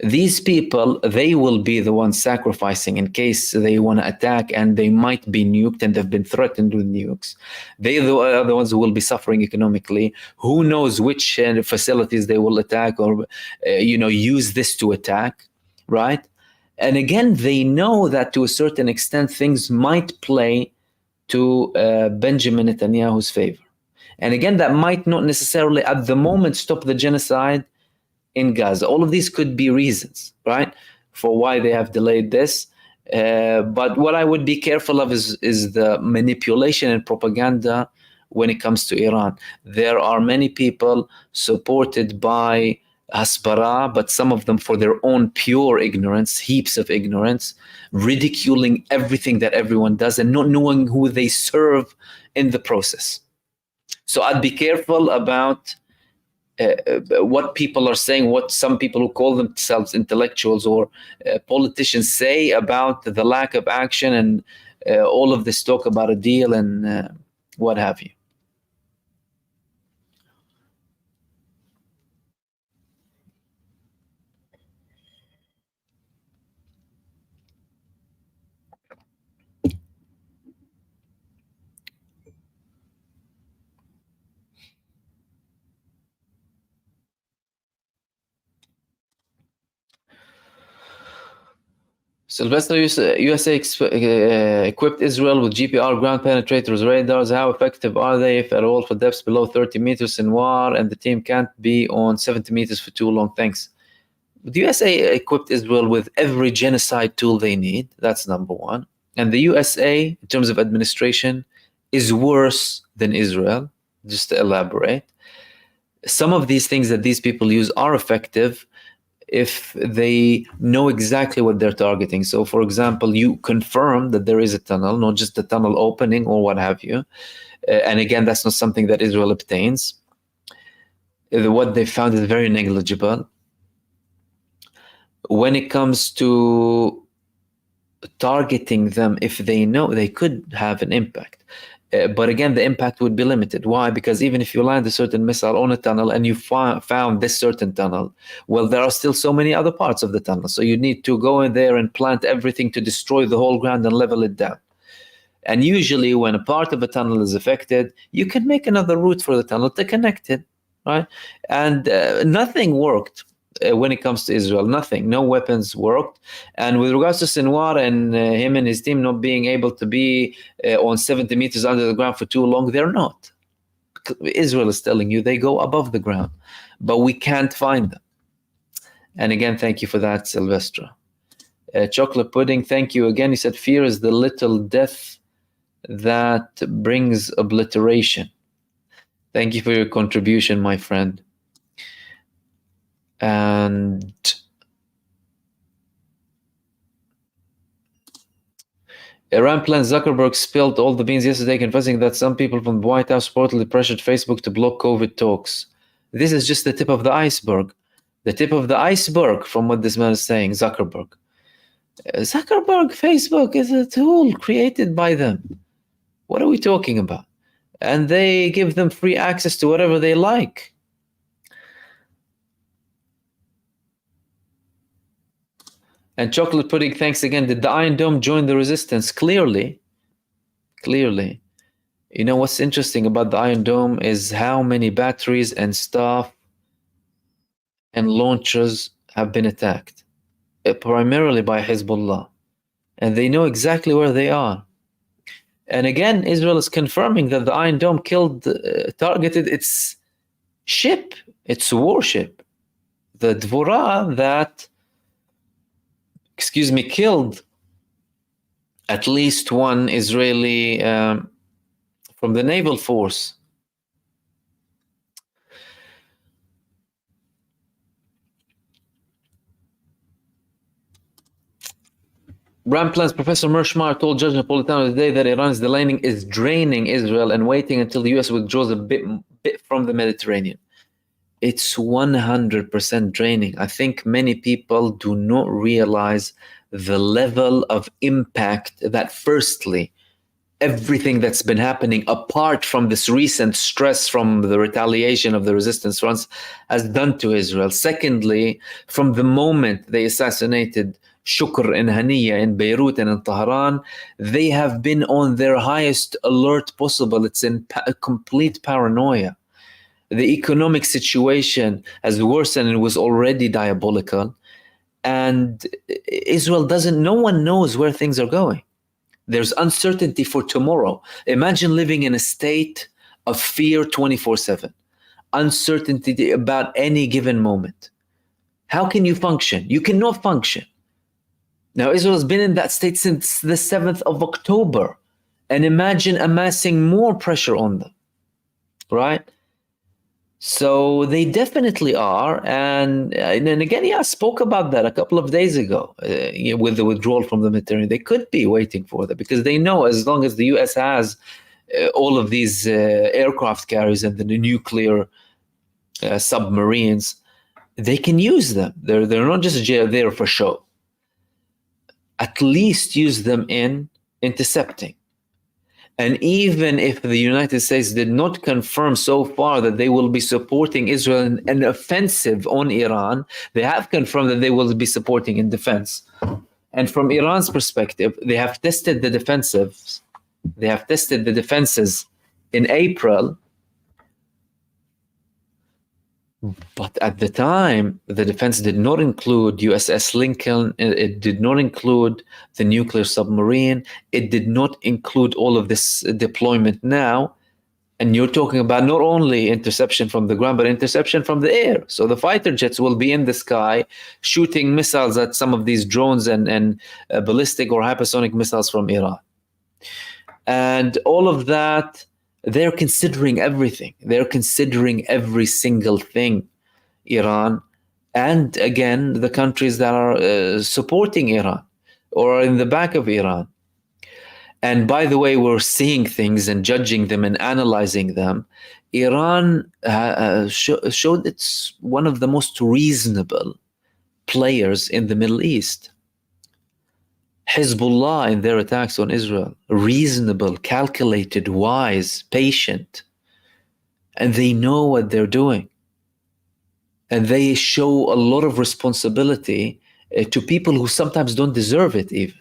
These people, they will be the ones sacrificing in case they want to attack, and they might be nuked, and they've been threatened with nukes. They are the ones who will be suffering economically. Who knows which facilities they will attack or use this to attack, right? And again, they know that to a certain extent things might play to Benjamin Netanyahu's favor. And again, that might not necessarily at the moment stop the genocide in Gaza. All of these could be reasons, right, for why they have delayed this. But what I would be careful of is the manipulation and propaganda when it comes to Iran. There are many people supported by Hasbara, but some of them for their own pure ignorance, heaps of ignorance, ridiculing everything that everyone does and not knowing who they serve in the process. So I'd be careful about what people are saying, what some people who call themselves intellectuals or politicians say about the lack of action and all of this talk about a deal and what have you. Sylvester, USA equipped Israel with GPR ground penetrators radars. How effective are they, if at all, for depths below 30 meters? Sinwar and the team can't be on 70 meters for too long. Thanks. The USA equipped Israel with every genocide tool they need. That's number one. And the USA, in terms of administration, is worse than Israel, just to elaborate. Some of these things that these people use are effective if they know exactly what they're targeting. So, for example, you confirm that there is a tunnel, not just a tunnel opening or what have you. And again, that's not something that Israel obtains. What they found is very negligible. When it comes to targeting them, if they know, they could have an impact. But again, the impact would be limited. Why? Because even if you land a certain missile on a tunnel and you found this certain tunnel, well, there are still so many other parts of the tunnel. So you need to go in there and plant everything to destroy the whole ground and level it down. And usually when a part of a tunnel is affected, you can make another route for the tunnel to connect it. right? And nothing worked when it comes to Israel. Nothing, no weapons worked. And with regards to Sinwar and him and his team not being able to be on 70 meters under the ground for too long, they're not. Israel is telling you they go above the ground, but we can't find them. And again, thank you for that, Silvestra. Chocolate pudding, thank you again. He said, fear is the little death that brings obliteration. Thank you for your contribution, my friend. And Iran plans. Zuckerberg spilled all the beans yesterday, confessing that some people from the White House reportedly pressured Facebook to block COVID talks. This is just the tip of the iceberg. The tip of the iceberg from what this man is saying, Zuckerberg. Zuckerberg, Facebook is a tool created by them. What are we talking about? And they give them free access to whatever they like. And chocolate pudding, thanks again. Did the Iron Dome join the resistance? Clearly. You know what's interesting about the Iron Dome is how many batteries and stuff and launchers have been attacked, primarily by Hezbollah. And they know exactly where they are. And again, Israel is confirming that the Iron Dome targeted its ship, its warship, the Dvorah that, killed at least one Israeli from the naval force. Ramplans Professor Mershmar told Judge Napolitano today that Iran's delaying is draining Israel and waiting until the U.S. withdraws a bit from the Mediterranean. It's 100% draining. I think many people do not realize the level of impact that, firstly, everything that's been happening apart from this recent stress from the retaliation of the resistance fronts has done to Israel. Secondly, from the moment they assassinated Shukr and Haniya in Beirut and in Tehran, they have been on their highest alert possible. It's in complete paranoia. The economic situation has worsened and was already diabolical. And Israel no one knows where things are going. There's uncertainty for tomorrow. Imagine living in a state of fear 24/7, uncertainty about any given moment. How can you function? You cannot function. Now, Israel has been in that state since the 7th of October. And imagine amassing more pressure on them, right? So they definitely are. And again, I spoke about that a couple of days ago with the withdrawal from the Mediterranean. They could be waiting for that because they know as long as the U.S. has all of these aircraft carriers and the nuclear submarines, they can use them. They're not just there for show. At least use them in intercepting. And even if the United States did not confirm so far that they will be supporting Israel in an offensive on Iran, they have confirmed that they will be supporting in defense. And from Iran's perspective, they have tested the defensives. They have tested the defenses in April. But at the time, the defense did not include USS Lincoln. It did not include the nuclear submarine. It did not include all of this deployment now. And you're talking about not only interception from the ground, but interception from the air. So the fighter jets will be in the sky shooting missiles at some of these drones and ballistic or hypersonic missiles from Iran. And all of that, they're considering everything. They're considering every single thing, Iran, and again, the countries that are supporting Iran or are in the back of Iran. And by the way, we're seeing things and judging them and analyzing them. Iran showed it's one of the most reasonable players in the Middle East. Hezbollah in their attacks on Israel, reasonable, calculated, wise, patient. And they know what they're doing. And they show a lot of responsibility to people who sometimes don't deserve it even.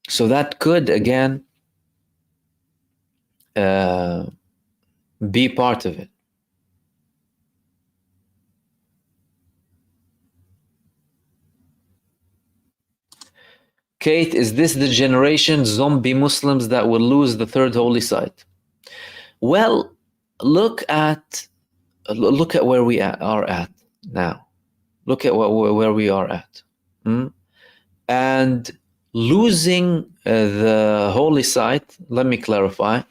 So that could, again, Be part of it. Kate, is this the generation zombie Muslims that will lose the third holy site? Well, look at where we are at now. Look at where we are at. And losing the holy site, let me clarify.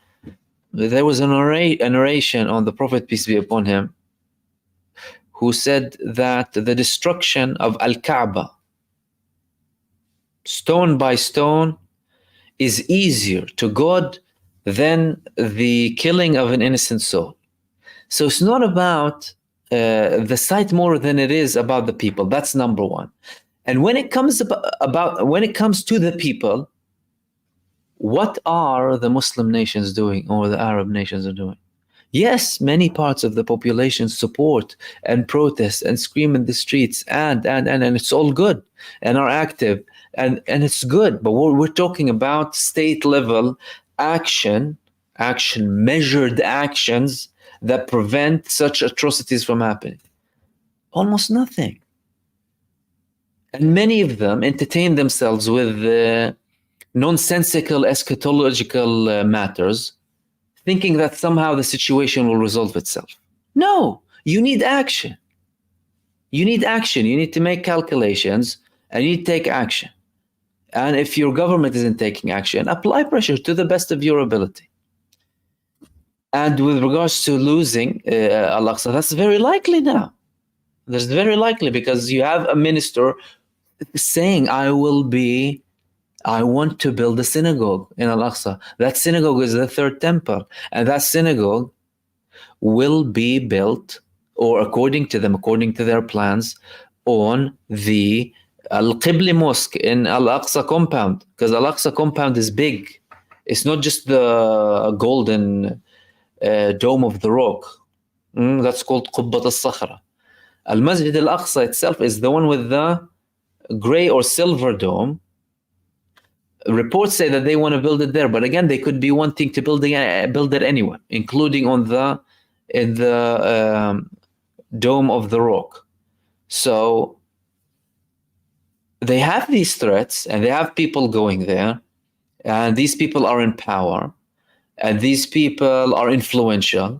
There was a narration on the Prophet, peace be upon him, who said that the destruction of Al-Kaaba, stone by stone, is easier to God than the killing of an innocent soul. So it's not about the site more than it is about the people. That's number one. And when it comes when it comes to the people, what are the Muslim nations doing, or the Arab nations are doing? Yes, many parts of the population support and protest and scream in the streets, and it's all good and are active, and it's good. But we're talking about state level action, measured actions that prevent such atrocities from happening. Almost nothing. And many of them entertain themselves with nonsensical eschatological matters, thinking that somehow the situation will resolve itself. No, you need action. You need action. You need to make calculations, and you need to take action. And if your government isn't taking action, apply pressure to the best of your ability. And with regards to losing Al-Aqsa, that's very likely now. That's very likely, because you have a minister saying, I want to build a synagogue in Al-Aqsa. That synagogue is the third temple, and that synagogue will be built, or according to their plans, on the Al-Qibli Mosque in Al-Aqsa compound, because Al-Aqsa compound is big. It's not just the golden dome of the rock. That's called Qubbat al-Sakhra. Al-Masjid al-Aqsa itself is the one with the gray or silver dome. Reports say that they want to build it there, but again, they could be wanting to build it anywhere, including in the dome of the rock. So they have these threats, and they have people going there, and these people are in power, and these people are influential,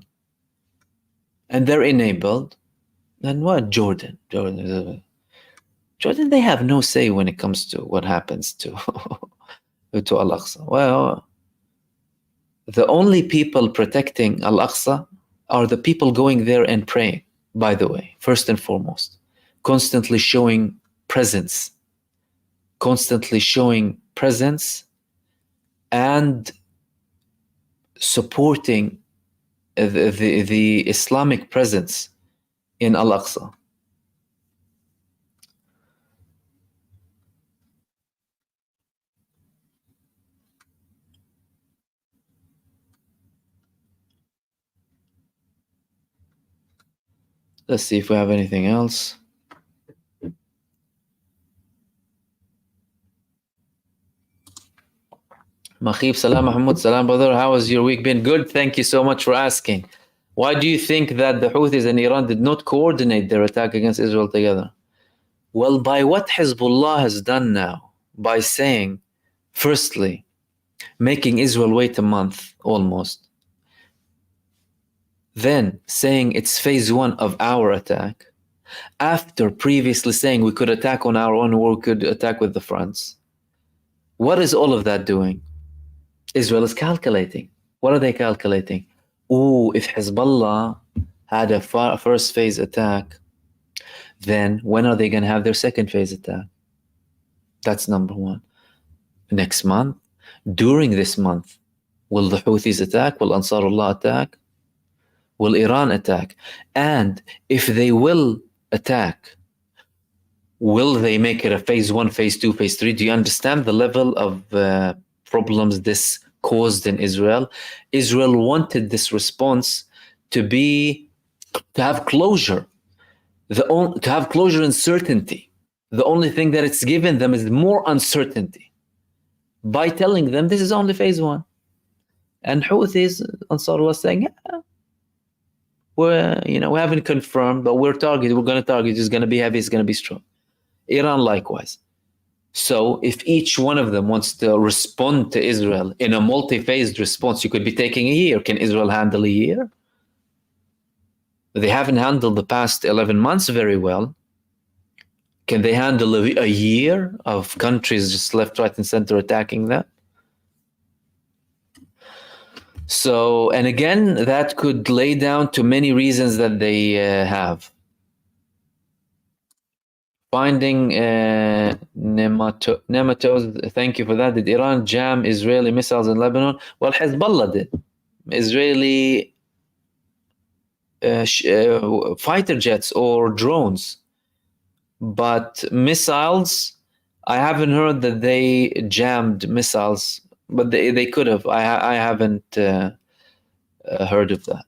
and they're enabled. And what? Jordan, they have no say when it comes to what happens to to Al-Aqsa. Well, the only people protecting Al-Aqsa are the people going there and praying, by the way, first and foremost, constantly showing presence and supporting the Islamic presence in Al-Aqsa. Let's see if we have anything else. Makhib, salam Mahmoud, salam brother. How has your week been? Good, thank you so much for asking. Why do you think that the Houthis and Iran did not coordinate their attack against Israel together? Well, by what Hezbollah has done now, by saying, firstly, making Israel wait a month almost, then saying it's phase one of our attack, after previously saying we could attack on our own or we could attack with the fronts. What is all of that doing? Israel is calculating. What are they calculating? If Hezbollah had a first phase attack, then when are they going to have their second phase attack? That's number one. Next month? During this month, will the Houthis attack? Will Ansarullah attack? Will Iran attack? And if they will attack, will they make it a phase one, phase two, phase three? Do you understand the level of problems this caused in Israel? Israel wanted this response to have closure, to have closure and certainty. The only thing that it's given them is more uncertainty by telling them this is only phase one. And Houthis, Ansar was saying, We haven't confirmed, but we're going to target. It's going to be heavy. It's going to be strong. Iran likewise. So if each one of them wants to respond to Israel in a multi-phased response, you could be taking a year. Can Israel handle a year? They haven't handled the past 11 months very well. Can they handle a year of countries just left, right, and center attacking them? So, and again, that could lay down to many reasons that they have. Finding nematodes, thank you for that. Did Iran jam Israeli missiles in Lebanon? Well, Hezbollah did. Israeli fighter jets or drones. But missiles, I haven't heard that they jammed missiles, but they could have. I haven't heard of that.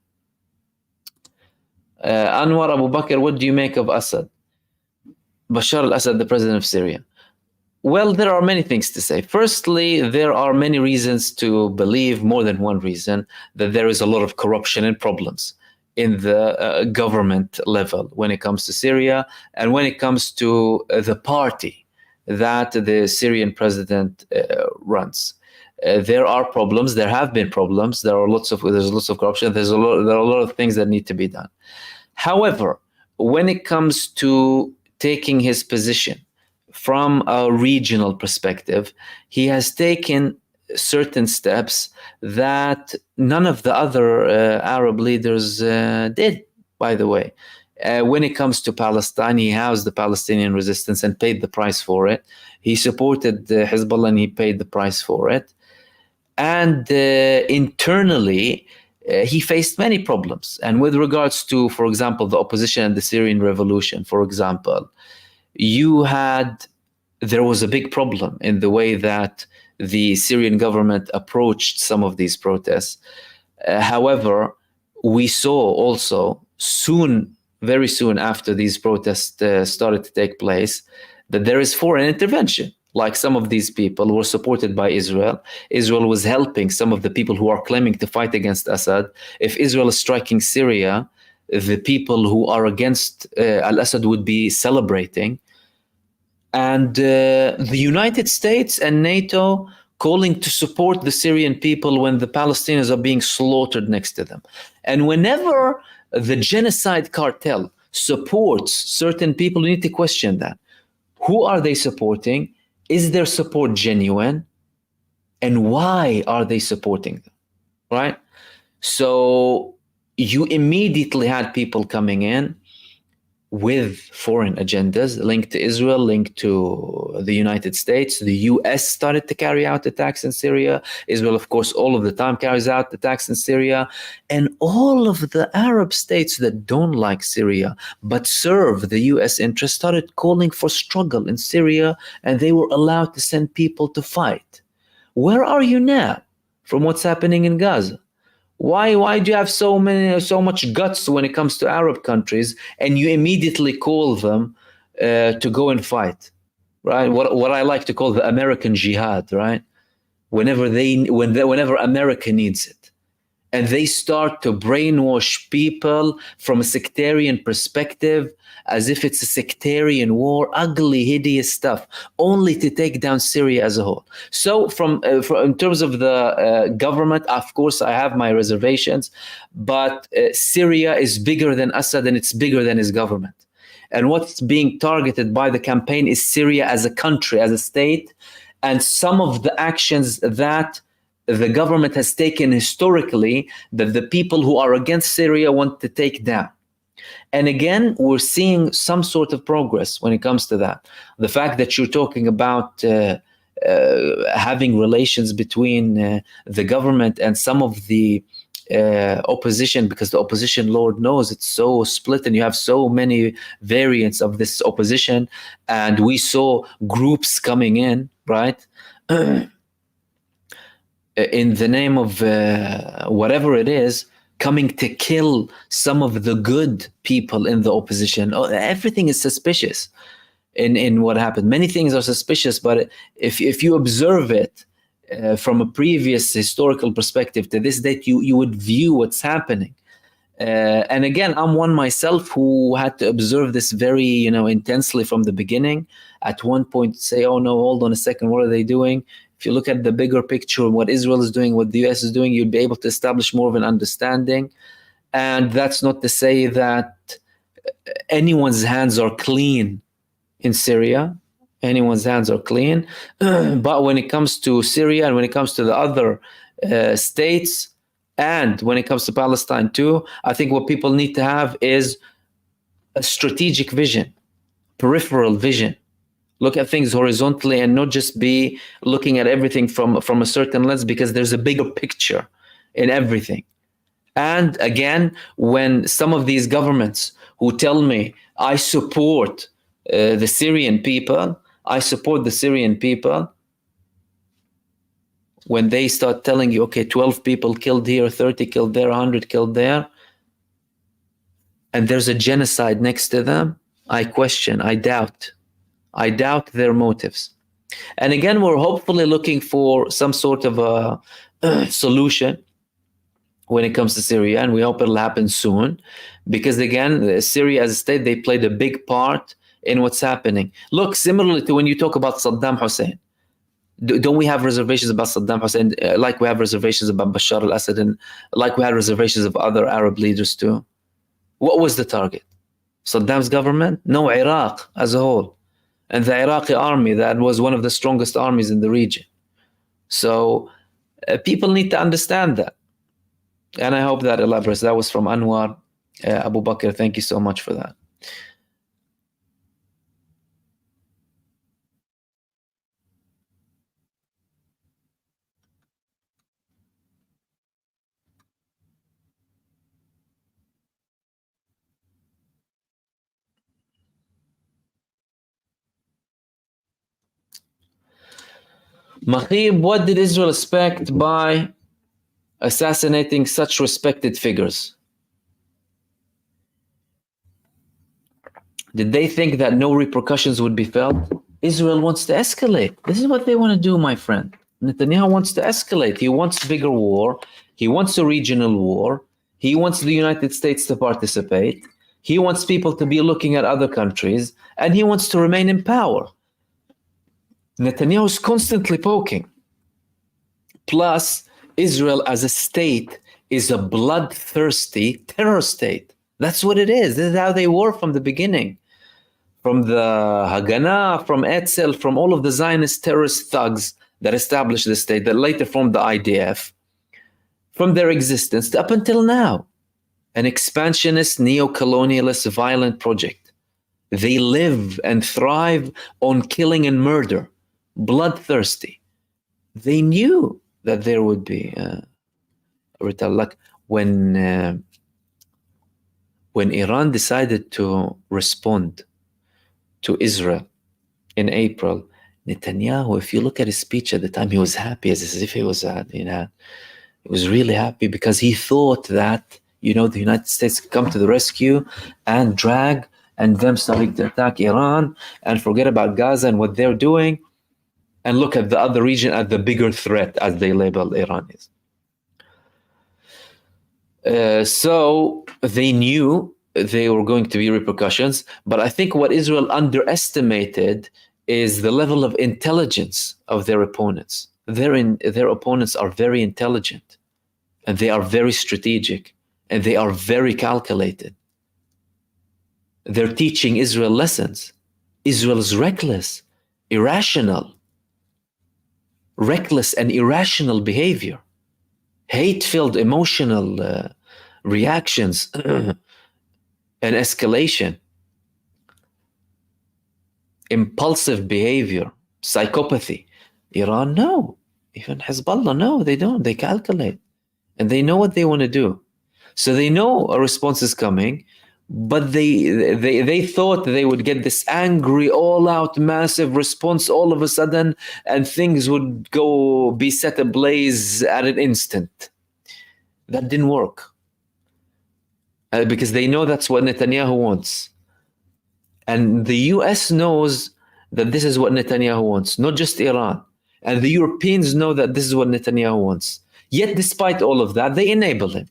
Anwar Abu Bakr, what do you make of Assad? Bashar al-Assad, the president of Syria. Well, there are many things to say. Firstly, there are many reasons to believe, more than one reason, that there is a lot of corruption and problems in the government level when it comes to Syria and when it comes to the party that the Syrian president runs. There are problems. There have been problems. There's lots of corruption. There are a lot of things that need to be done. However, when it comes to taking his position from a regional perspective, he has taken certain steps that none of the other Arab leaders did, by the way. When it comes to Palestine, he housed the Palestinian resistance and paid the price for it. He supported Hezbollah and he paid the price for it. And internally, he faced many problems. And with regards to, for example, the opposition and the Syrian revolution, for example, there was a big problem in the way that the Syrian government approached some of these protests. However, we saw also very soon after these protests started to take place, that there is foreign intervention. Like some of these people were supported by Israel. Israel was helping some of the people who are claiming to fight against Assad. If Israel is striking Syria, the people who are against al-Assad would be celebrating. And the United States and NATO calling to support the Syrian people when the Palestinians are being slaughtered next to them. And whenever the genocide cartel supports certain people, you need to question that. Who are they supporting? Is their support genuine? And why are they supporting them? Right? So you immediately had people coming in with foreign agendas linked to Israel, linked to the United States. The US started to carry out attacks in Syria. Israel, of course, all of the time carries out attacks in Syria. And all of the Arab states that don't like Syria but serve the US interest started calling for struggle in Syria, and they were allowed to send people to fight. Where are you now from what's happening in Gaza? Why do you have so much guts when it comes to Arab countries, and you immediately call them to go and fight, right? What I like to call the American jihad, right? Whenever America needs it. And they start to brainwash people from a sectarian perspective, as if it's a sectarian war, ugly, hideous stuff, only to take down Syria as a whole. So in terms of the government, of course, I have my reservations, but Syria is bigger than Assad and it's bigger than his government. And what's being targeted by the campaign is Syria as a country, as a state, and some of the actions that the government has taken historically that the people who are against Syria want to take down. And again, we're seeing some sort of progress when it comes to that. The fact that you're talking about having relations between the government and some of the opposition, because the opposition, Lord knows, it's so split and you have so many variants of this opposition. And we saw groups coming in, right? In the name of whatever it is, coming to kill some of the good people in the opposition. Everything is suspicious in what happened. Many things are suspicious, but if you observe it from a previous historical perspective to this date, you would view what's happening And again, I'm one myself who had to observe this very, intensely from the beginning. At one point, say, "Oh no, hold on a second, what are they doing?" If you look at the bigger picture, what Israel is doing, what the US is doing, you'd be able to establish more of an understanding. And that's not to say that anyone's hands are clean in Syria. Anyone's hands are clean. But when it comes to Syria and when it comes to the other states, and when it comes to Palestine too, I think what people need to have is a strategic vision, peripheral vision. Look at things horizontally and not just be looking at everything from a certain lens, because there's a bigger picture in everything. And again, when some of these governments who tell me, I support the Syrian people, when they start telling you, okay, 12 people killed here, 30 killed there, 100 killed there, and there's a genocide next to them, I question, I doubt their motives. And again, we're hopefully looking for some sort of a solution when it comes to Syria, and we hope it'll happen soon, because again, Syria as a state, they played a big part in what's happening. Look, similarly to when you talk about Saddam Hussein, don't we have reservations about Saddam Hussein, like we have reservations about Bashar al-Assad, and like we had reservations of other Arab leaders too? What was the target? Saddam's government? No, Iraq as a whole. And the Iraqi army, that was one of the strongest armies in the region. So people need to understand that. And I hope that elaborates. That was from Anwar Abu Bakr. Thank you so much for that. Mahib, what did Israel expect by assassinating such respected figures? Did they think that no repercussions would be felt? Israel wants to escalate. This is what they want to do, my friend. Netanyahu wants to escalate. He wants bigger war. He wants a regional war. He wants the United States to participate. He wants people to be looking at other countries, and he wants to remain in power. Netanyahu is constantly poking. Plus, Israel as a state is a bloodthirsty terror state. That's what it is. This is how they were from the beginning. From the Haganah, from Etzel, from all of the Zionist terrorist thugs that established the state, that later formed the IDF, from their existence up until now. An expansionist, neo-colonialist, violent project. They live and thrive on killing and murder. Bloodthirsty. They knew that there would be like when Iran decided to respond to Israel in April, Netanyahu, if you look at his speech at the time, he was happy, as if he was he was really happy, because he thought that the United States could come to the rescue and drag and them starting to attack Iran and forget about Gaza and what they're doing, and look at the other region as the bigger threat, as they label Iran is. So they knew there were going to be repercussions, but I think what Israel underestimated is the level of intelligence of their opponents. Their opponents are very intelligent, and they are very strategic, and they are very calculated. They're teaching Israel lessons. Israel is reckless and irrational behavior, hate-filled emotional reactions and escalation, impulsive behavior, psychopathy. Iran, no. Even Hezbollah, no, they don't. They calculate, and they know what they want to do. So they know a response is coming, but they thought they would get this angry, all-out, massive response all of a sudden, and things would be set ablaze at an instant. That didn't work. Because they know that's what Netanyahu wants. And the US knows that this is what Netanyahu wants, not just Iran. And the Europeans know that this is what Netanyahu wants. Yet, despite all of that, they enable him.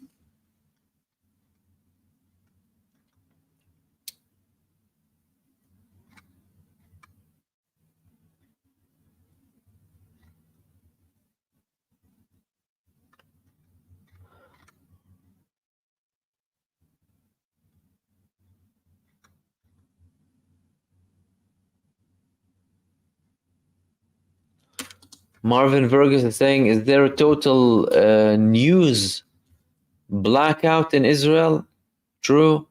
Marvin Vergus is saying, is there a total news blackout in Israel? True.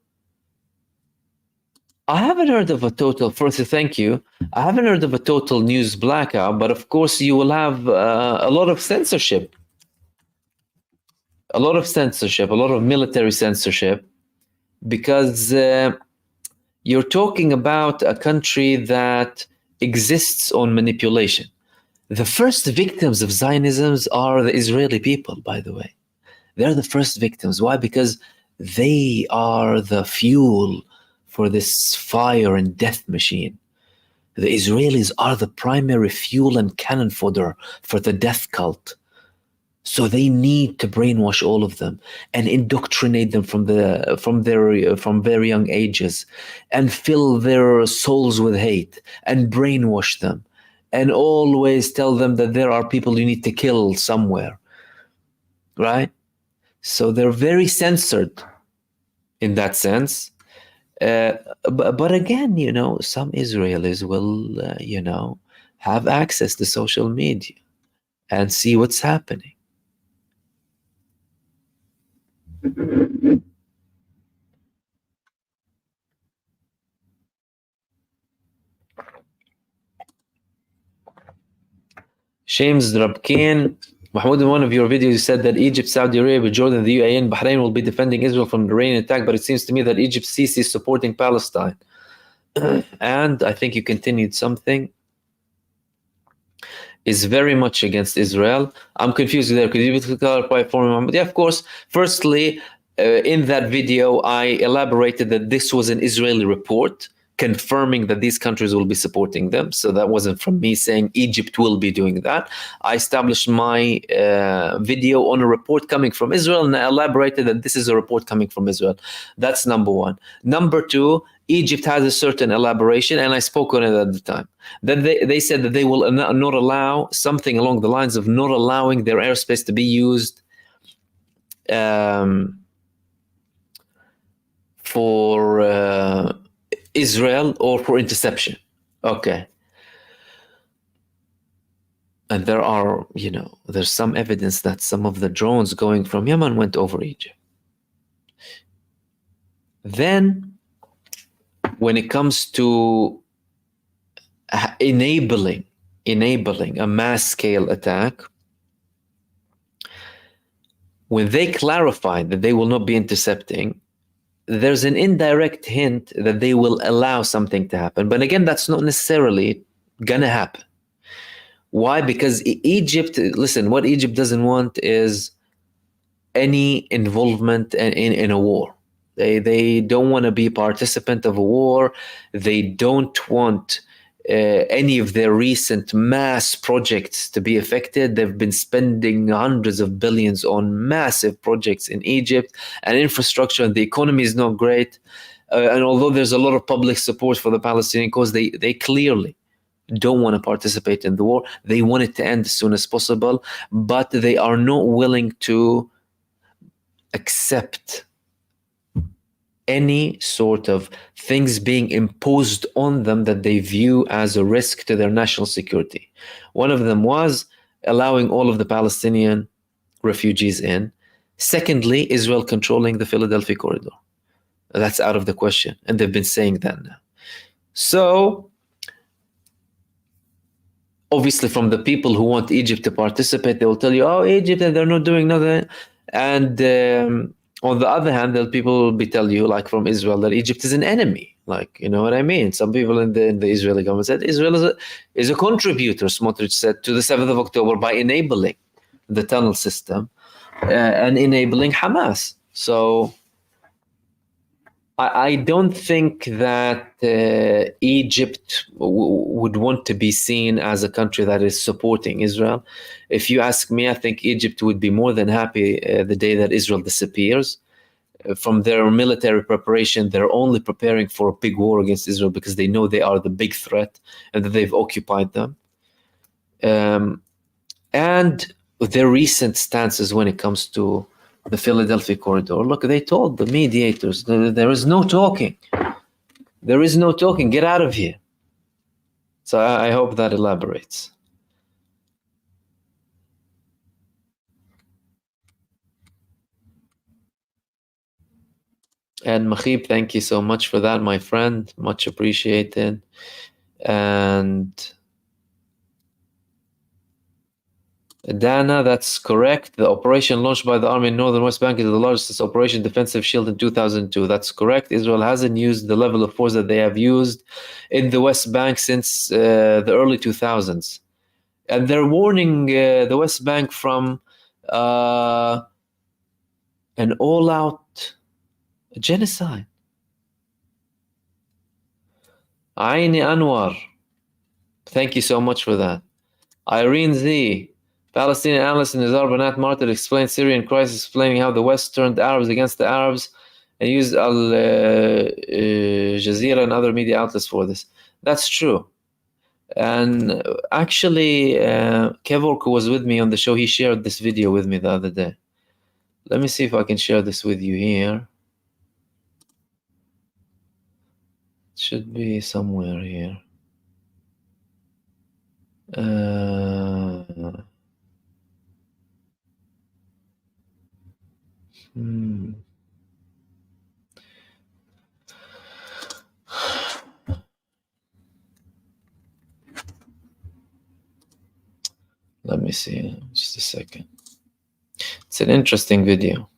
I haven't heard of a total, first, thank you. I haven't heard of a total news blackout, but of course you will have a lot of censorship. A lot of military censorship, because you're talking about a country that exists on manipulation. The first victims of Zionism are the Israeli people, by the way. They're the first victims. Why? Because they are the fuel for this fire and death machine. The Israelis are the primary fuel and cannon fodder for the death cult. So they need to brainwash all of them and indoctrinate them from very young ages, and fill their souls with hate and brainwash them, and always tell them that there are people you need to kill somewhere, right? So they're very censored in that sense. But again, some Israelis will, have access to social media and see what's happening. Shames Rabkin. Mahmoud, in one of your videos, you said that Egypt, Saudi Arabia, Jordan, the UAE, and Bahrain will be defending Israel from the Iranian attack, but it seems to me that Egypt Sisi is supporting Palestine. And I think you continued something. Is very much against Israel. I'm confused there. Could you clarify for me? Yeah, of course. Firstly, in that video, I elaborated that this was an Israeli report confirming that these countries will be supporting them. So that wasn't from me saying Egypt will be doing that. I established my video on a report coming from Israel, and I elaborated that this is a report coming from Israel. That's number one. Number two, Egypt has a certain elaboration, and I spoke on it at the time. That they said that they will not allow something along the lines of not allowing their airspace to be used for Israel or for interception. Okay. And there are, there's some evidence that some of the drones going from Yemen went over Egypt. Then, when it comes to enabling a mass-scale attack, when they clarified that they will not be intercepting, there's an indirect hint that they will allow something to happen. But again, that's not necessarily gonna happen. Why? Because Egypt, listen, what Egypt doesn't want is any involvement in a war. They don't want to be a participant of a war. They don't want any of their recent mass projects to be affected. They've been spending hundreds of billions on massive projects in Egypt, and infrastructure, and the economy is not great. And although there's a lot of public support for the Palestinian cause, they clearly don't want to participate in the war. They want it to end as soon as possible, but they are not willing to accept any sort of things being imposed on them that they view as a risk to their national security. One of them was allowing all of the Palestinian refugees in. Secondly, Israel controlling the Philadelphia corridor. That's out of the question, and they've been saying that now. So, obviously, from the people who want Egypt to participate, they will tell you, oh, Egypt, and they're not doing nothing. And on the other hand, people will be tell you, like from Israel, that Egypt is an enemy. Like, you know what I mean? Some people in the Israeli government said Israel is a contributor, Smotrich said, to the 7th of October by enabling the tunnel system and enabling Hamas. So I don't think that Egypt would want to be seen as a country that is supporting Israel. If you ask me, I think Egypt would be more than happy the day that Israel disappears. From their military preparation, they're only preparing for a big war against Israel because they know they are the big threat and that they've occupied them. And their recent stances when it comes to the Philadelphia corridor. Look, they told the mediators, there is no talking. There is no talking. Get out of here. So I hope that elaborates. And Mahib, thank you so much for that, my friend. Much appreciated. And Dana, that's correct. The operation launched by the army in northern West Bank is the largest operation defensive shield in 2002. That's correct. Israel hasn't used the level of force that they have used in the West Bank since the early 2000s. And they're warning the West Bank from an all-out genocide. Aini Anwar, thank you so much for that. Irene Z, Palestinian analyst Nizar Banat Martyr explained Syrian crisis, explaining how the West turned Arabs against the Arabs and used Al Jazeera and other media outlets for this. That's true. And actually, Kevork, who was with me on the show, he shared this video with me the other day. Let me see if I can share this with you here. It should be somewhere here. Let me see, just a second. It's an interesting video.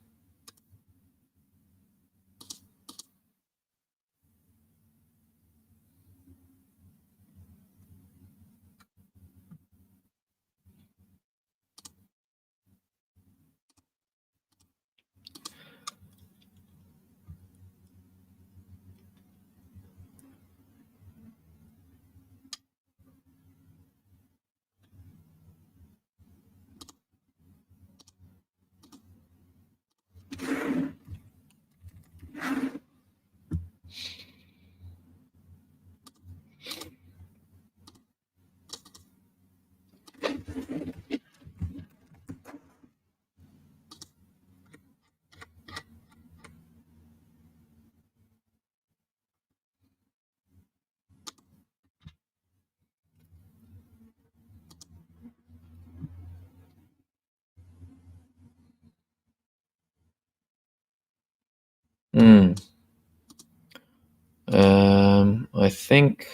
I think,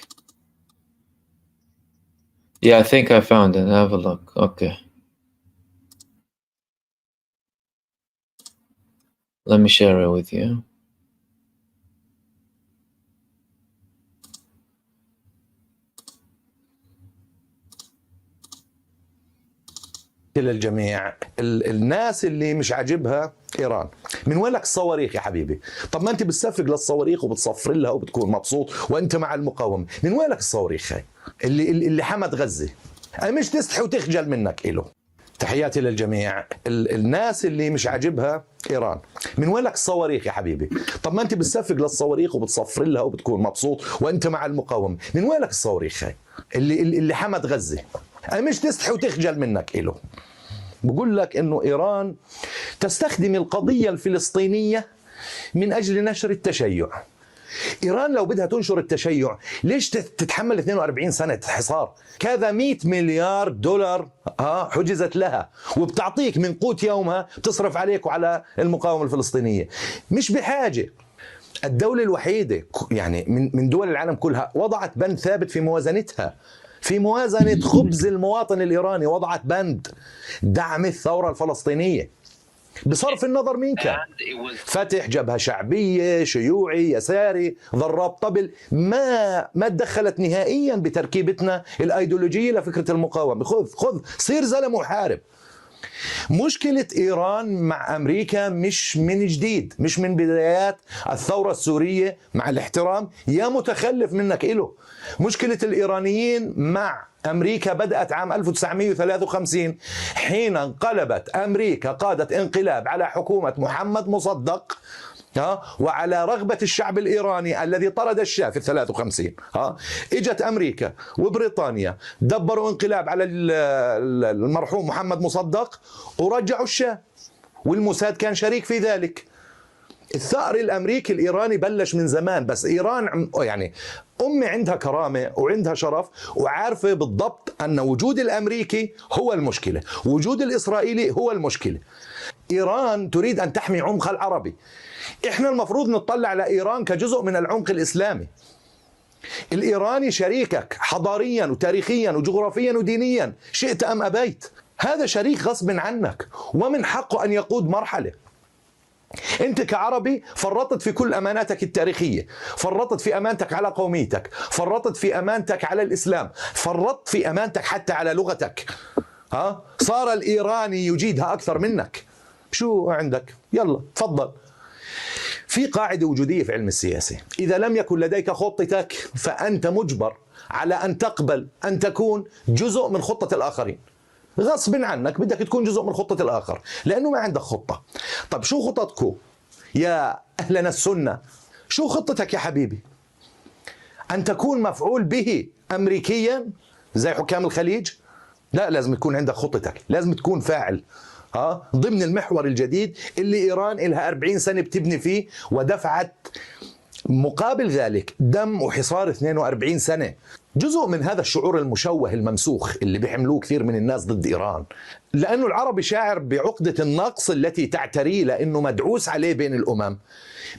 yeah, I think I found it. Have a look. Okay. Let me share it with you. للجميع الناس اللي مش عاجبها ايران، من وين لك الصواريخ يا حبيبي؟ طب ما انت بتصفق للصواريخ وبتصفر لها وبتكون مبسوط وانت مع المقاومه، من وين لك الصواريخ هاي اللي حمد غزه؟ انا مش تستحي وتخجل منك إله. تحياتي للجميع الناس اللي مش عاجبها ايران، من وين لك الصواريخ يا حبيبي؟ طب ما انت بتصفق للصواريخ وبتصفر لها وبتكون مبسوط وانت مع المقاومه، من وين لك الصواريخ هاي اللي حمد غزه؟ انا مش تستحي وتخجل منك إله. بقول لك انه ايران تستخدم القضيه الفلسطينيه من اجل نشر التشيع. ايران لو بدها تنشر التشيع ليش تتحمل 42 سنه حصار؟ كذا 100 مليار دولار حجزت لها وبتعطيك من قوت يومها تصرف عليك وعلى المقاومه الفلسطينيه. مش بحاجه. الدوله الوحيده يعني من دول العالم كلها وضعت بند ثابت في موازنتها، في موازنة خبز المواطن الإيراني وضعت بند دعم الثورة الفلسطينية بصرف النظر مين كان، فتح، جبهة شعبية، شيوعي، يساري، ضراب طبل، ما تدخلت نهائيا بتركيبتنا الأيديولوجية لفكرة المقاومة. خذ صير زلمة وحارب. مشكلة إيران مع أمريكا مش من جديد، مش من بدايات الثورة السورية، مع الاحترام يا متخلف منك إله. مشكلة الإيرانيين مع أمريكا بدأت عام 1953 حين انقلبت أمريكا، قادت انقلاب على حكومة محمد مصدق وعلى رغبة الشعب الإيراني الذي طرد الشاه في 53. اجت أمريكا وبريطانيا دبروا انقلاب على المرحوم محمد مصدق ورجعوا الشاه، والموساد كان شريك في ذلك. الثأر الأمريكي الإيراني بلش من زمان، بس إيران يعني أمي عندها كرامة وعندها شرف وعارفة بالضبط أن وجود الأمريكي هو المشكلة، وجود الإسرائيلي هو المشكلة. إيران تريد أن تحمي عمق العربي. إحنا المفروض نطلع على إيران كجزء من العمق الإسلامي. الإيراني شريكك حضاريا وتاريخيا وجغرافيا ودينيا، شئت أم أبيت. هذا شريك غصب عنك، ومن حقه أن يقود مرحلة. أنت كعربي فرطت في كل أماناتك التاريخية، فرطت في أمانتك على قوميتك، فرطت في أمانتك على الإسلام، فرطت في أمانتك حتى على لغتك. صار الإيراني يجيدها أكثر منك. شو عندك؟ يلا تفضل. في قاعدة وجودية في علم السياسة: إذا لم يكن لديك خطتك فأنت مجبر على أن تقبل أن تكون جزء من خطة الآخرين. غصب عنك بدك تكون جزء من خطة الآخر، لأنه ما عندك خطة. طب شو خطتكم يا أهلنا السنة؟ شو خطتك يا حبيبي؟ أن تكون مفعول به أمريكيا زي حكام الخليج؟ لا، لازم تكون عندك خطتك، لازم تكون فاعل ضمن المحور الجديد اللي إيران إلها 40 سنة بتبني فيه، ودفعت مقابل ذلك دم وحصار 42 سنة. جزء من هذا الشعور المشوه الممسوخ اللي بيحملوه كثير من الناس ضد إيران، لأنه العربي شاعر بعقدة النقص التي تعتريه لأنه مدعوس عليه بين الأمم،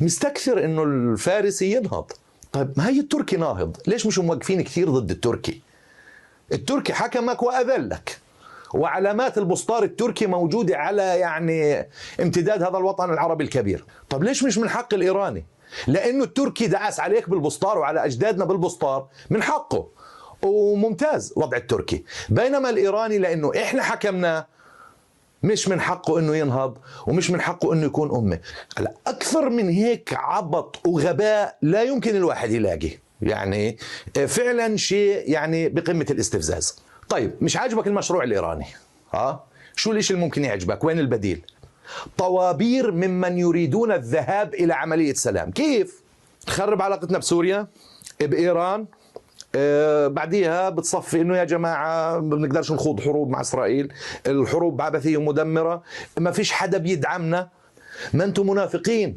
مستكثر أنه الفارسي ينهض. طيب ما هي التركي ناهض، ليش مش موقفين كثير ضد التركي؟ التركي حكمك وأذلك، وعلامات البسطار التركي موجودة على يعني امتداد هذا الوطن العربي الكبير. طب ليش مش من حق الإيراني؟ لأنه التركي دعس عليك بالبسطار وعلى أجدادنا بالبسطار، من حقه وممتاز وضع التركي. بينما الإيراني لأنه إحنا حكمناه مش من حقه أنه ينهض، ومش من حقه أنه يكون أمة. أكثر من هيك عبط وغباء لا يمكن الواحد يلاقي، يعني فعلا شيء يعني بقمة الاستفزاز. طيب مش عاجبك المشروع الإيراني؟ شو الإشي اللي ممكن يعجبك؟ وين البديل؟ طوابير ممن يريدون الذهاب إلى عملية سلام. كيف؟ تخرب علاقتنا بسوريا بإيران، بعديها بتصفي انه يا جماعه ما بنقدرش نخوض حروب مع اسرائيل، الحروب عبثيه ومدمره، ما فيش حدا بيدعمنا. ما انتم منافقين،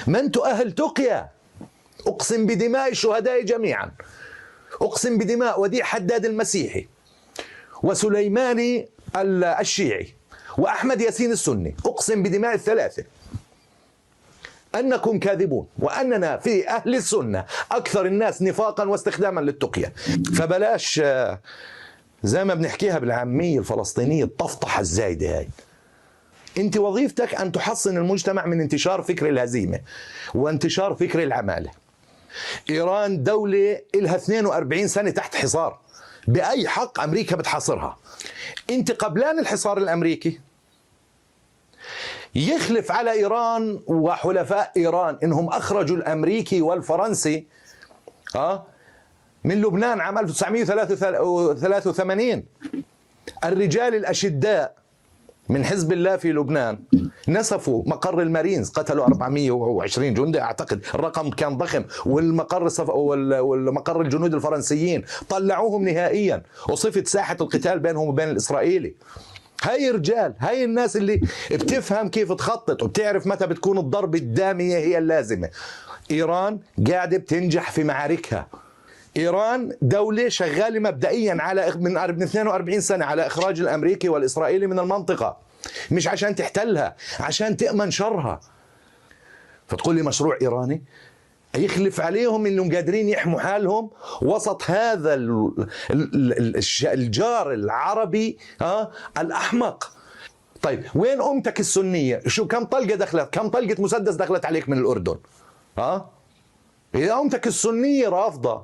ما انتم اهل تقيا. اقسم بدماء الشهداء جميعا، اقسم بدماء وديع حداد المسيحي، وسليماني الشيعي، واحمد ياسين السني، اقسم بدماء الثلاثه أنكم كاذبون، وأننا في أهل السنة أكثر الناس نفاقا واستخداما للتقية. فبلاش زي ما بنحكيها بالعامية الفلسطينية الطفطحة الزايدة هاي. أنت وظيفتك أن تحصن المجتمع من انتشار فكر الهزيمة وانتشار فكر العمالة. إيران دولة إلها 42 سنة تحت حصار، بأي حق أمريكا بتحاصرها؟ أنت قبلان الحصار الأمريكي يخلف على إيران وحلفاء إيران إنهم أخرجوا الأمريكي والفرنسي من لبنان عام 1983. الرجال الأشداء من حزب الله في لبنان نسفوا مقر المارينز، قتلوا 420 جندي أعتقد، الرقم كان ضخم، والمقر الجنود الفرنسيين طلعوهم نهائيا، وصفت ساحة القتال بينهم وبين الإسرائيلي. هاي رجال، هاي الناس اللي بتفهم كيف تخطط وبتعرف متى بتكون الضربة الدامية هي اللازمة. إيران قاعدة بتنجح في معاركها. إيران دولة شغالة مبدئيا على من 42 سنة على إخراج الأمريكي والإسرائيلي من المنطقة، مش عشان تحتلها، عشان تأمن شرها. فتقول لي مشروع إيراني يخلف عليهم انهم قادرين يحموا حالهم وسط هذا الجار العربي الاحمق. طيب وين امتك السنيه؟ شو كم طلقه دخلت، كم طلقه مسدس دخلت عليك من الاردن؟ اذا امتك السنيه رافضه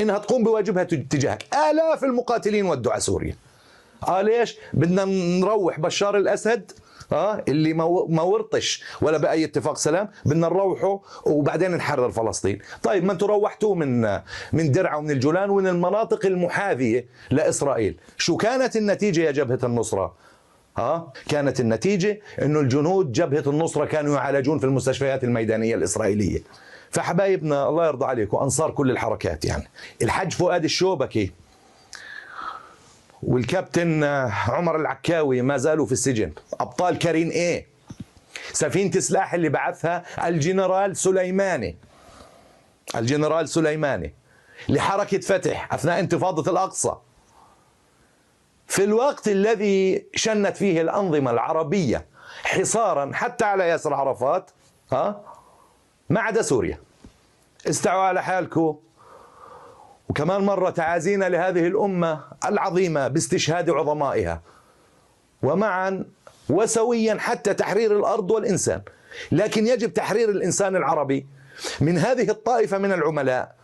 انها تقوم بواجبها تجاهك، الاف المقاتلين ودوا على سوريا. ليش بدنا نروح بشار الاسد اللي ما ورطش ولا بأي اتفاق سلام، بدنا نروحه وبعدين نحرر فلسطين. طيب ما انتم روحتوه من درعا ومن الجولان ومن المناطق المحاذية لإسرائيل. شو كانت النتيجة يا جبهة النصرة؟ كانت النتيجة انه الجنود جبهة النصرة كانوا يعالجون في المستشفيات الميدانية الإسرائيلية. فحبايبنا الله يرضى عليكم أنصار كل الحركات، يعني الحج فؤاد الشوبكي والكابتن عمر العكاوي ما زالوا في السجن، أبطال كارين إيه، سفينة السلاح اللي بعثها الجنرال سليماني لحركة فتح أثناء انتفاضة الأقصى، في الوقت الذي شنت فيه الأنظمة العربية حصارا حتى على ياسر عرفات، ما عدا سوريا. استووا على حالكم. وكمان مرة تعازينا لهذه الأمة العظيمة باستشهاد عظمائها، ومعا وسويا حتى تحرير الأرض والإنسان. لكن يجب تحرير الإنسان العربي من هذه الطائفة من العملاء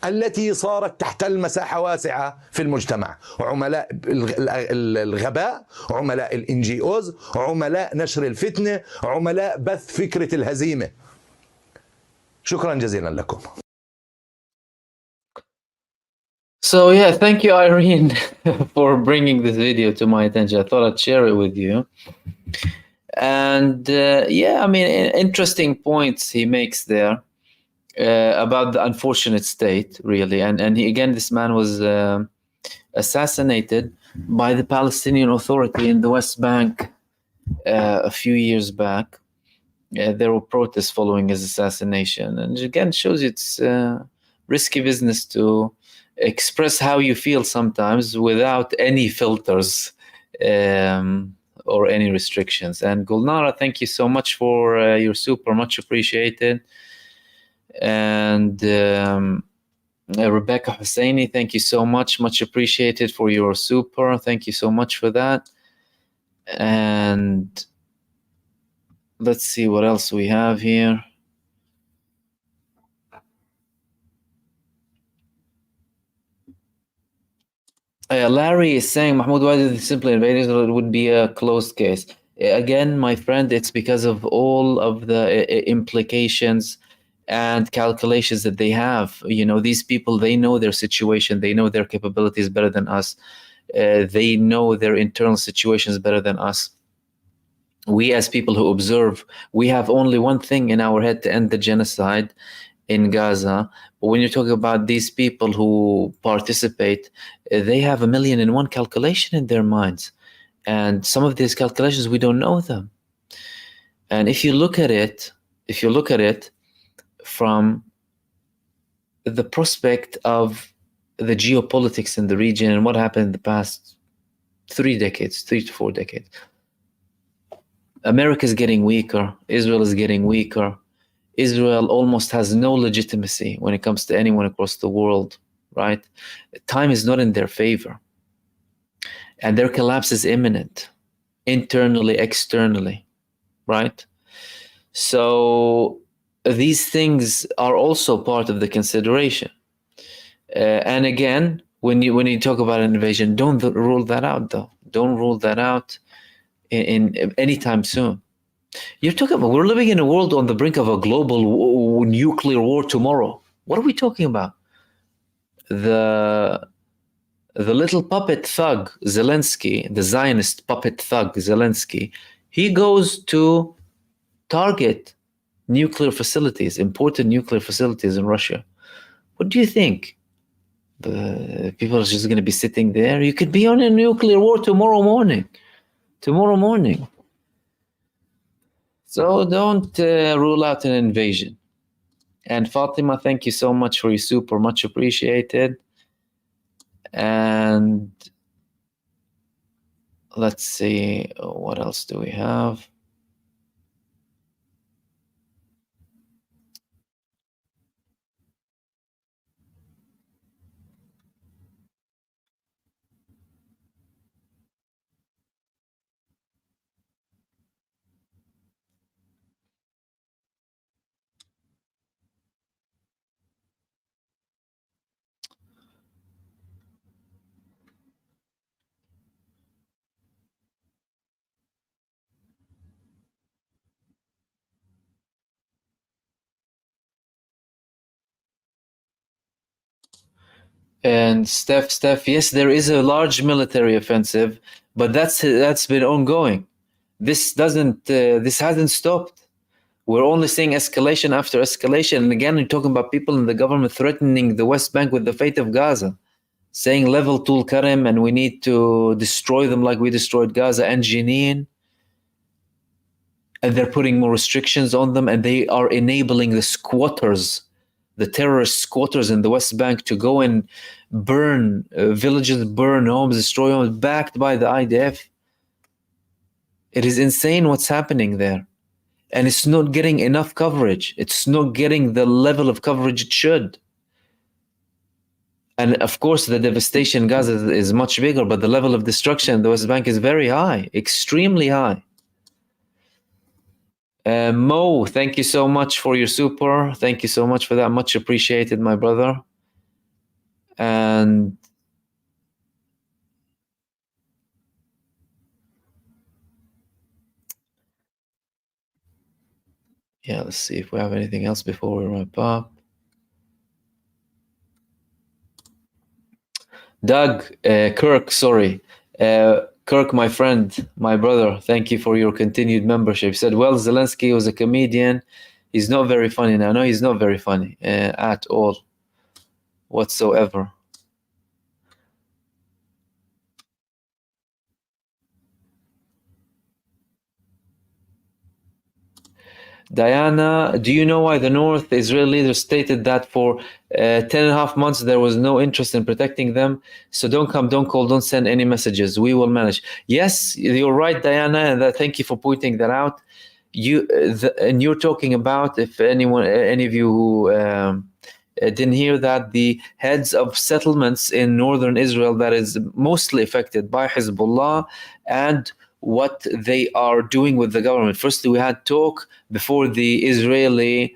التي صارت تحتل مساحة واسعة في المجتمع، عملاء الغباء، عملاء الNGOs، عملاء نشر الفتنة، عملاء بث فكرة الهزيمة. شكرا جزيلا لكم. So yeah, thank you, Irene, for bringing this video to my attention. I thought I'd share it with you. And yeah, I mean, interesting points he makes there about the unfortunate state, really. And he, again, this man was assassinated by the Palestinian Authority in the West Bank a few years back. There were protests following his assassination. And again, shows you it's risky business to express how you feel sometimes without any filters or any restrictions. And Gulnara, thank you so much for your super, much appreciated. And Rebecca Husseini, thank you so much appreciated for your super. Thank you so much for that. And let's see what else we have here. Larry is saying MahmoodOD simply invading, so it would be a closed case. Again, my friend, it's because of all of the implications and calculations that they have. You know, these people, they know their situation, they know their capabilities better than us. They know their internal situations better than us. We, as people who observe, we have only one thing in our head to end the genocide in Gaza. But when you're talking about these people who participate, they have 1,000,001 calculation in their minds. And some of these calculations, we don't know them. And if you look at it from the prospect of the geopolitics in the region and what happened in the past 3 to 4 decades, America is getting weaker. Israel is getting weaker. Israel almost has no legitimacy when it comes to anyone across the world, right? Time is not in their favor. And their collapse is imminent, internally, externally, right? So these things are also part of the consideration. And again, when you talk about an invasion, don't rule that out, though. Don't rule that out in anytime soon. You're talking about, we're living in a world on the brink of a global nuclear war tomorrow. What are we talking about? The little puppet thug Zelensky, the Zionist puppet thug Zelensky, he goes to target nuclear facilities, important nuclear facilities in Russia. What do you think? The people are just going to be sitting there? You could be on a nuclear war tomorrow morning. So don't rule out an invasion. And Fatima, thank you so much for your super, much appreciated. And let's see, what else do we have? And Steph, yes, there is a large military offensive, but that's been ongoing. This hasn't stopped. We're only seeing escalation after escalation. And again, you're talking about people in the government threatening the West Bank with the fate of Gaza, saying level Tul Karim and we need to destroy them like we destroyed Gaza and Jenin. And they're putting more restrictions on them, and they are enabling the squatters, the terrorist squatters in the West Bank, to go and burn villages, burn homes, destroy homes, backed by the IDF. It is insane what's happening there. And it's not getting enough coverage. It's not getting the level of coverage it should. And of course, the devastation in Gaza is much bigger, but the level of destruction in the West Bank is very high, extremely high. Mo, thank you so much for your super. Thank you so much for that. Much appreciated, my brother. And yeah, let's see if we have anything else before we wrap up. Doug, Kirk, sorry. Kirk, my friend, my brother, thank you for your continued membership. He said, well, Zelensky was a comedian. He's not very funny now. No, he's not very funny at all, whatsoever. Diana, do you know why the North Israeli leaders stated that for 10.5 months there was no interest in protecting them? So don't come, don't call, don't send any messages. We will manage. Yes, you're right, Diana, and thank you for pointing that out. And you're talking about, if anyone, any of you who didn't hear that, the heads of settlements in northern Israel that is mostly affected by Hezbollah and what they are doing with the government. Firstly, we had talk before the Israeli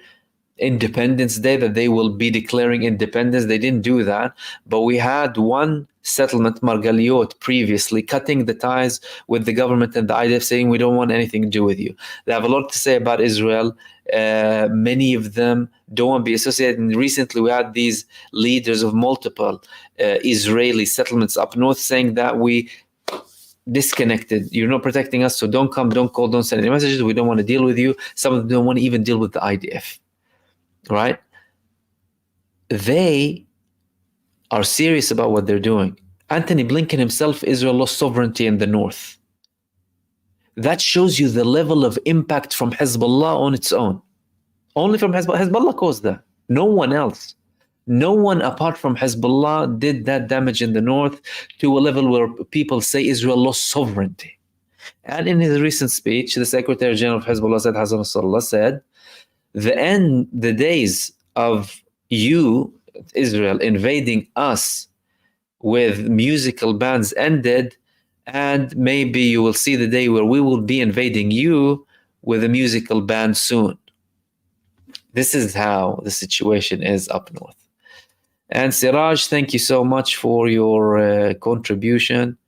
Independence Day that they will be declaring independence. They didn't do that, but we had one settlement, Margaliot, previously cutting the ties with the government and the IDF, saying we don't want anything to do with you. They have a lot to say about Israel. Many of them don't want to be associated. And recently we had these leaders of multiple Israeli settlements up north saying that we disconnected. You're not protecting us, so don't come, don't call, don't send any messages. We don't want to deal with you. Some of them don't want to even deal with the IDF. Right? They are serious about what they're doing. Anthony Blinken himself, Israel lost sovereignty in the north. That shows you the level of impact from Hezbollah on its own. Only from Hezbollah. Hezbollah caused that. No one else. No one apart from Hezbollah did that damage in the north to a level where people say Israel lost sovereignty. And in his recent speech, the Secretary General of Hezbollah said, Hassan Nasrallah said, the days of you, Israel, invading us with musical bands ended, and maybe you will see the day where we will be invading you with a musical band soon. This is how the situation is up north. And Siraj, thank you so much for your contribution.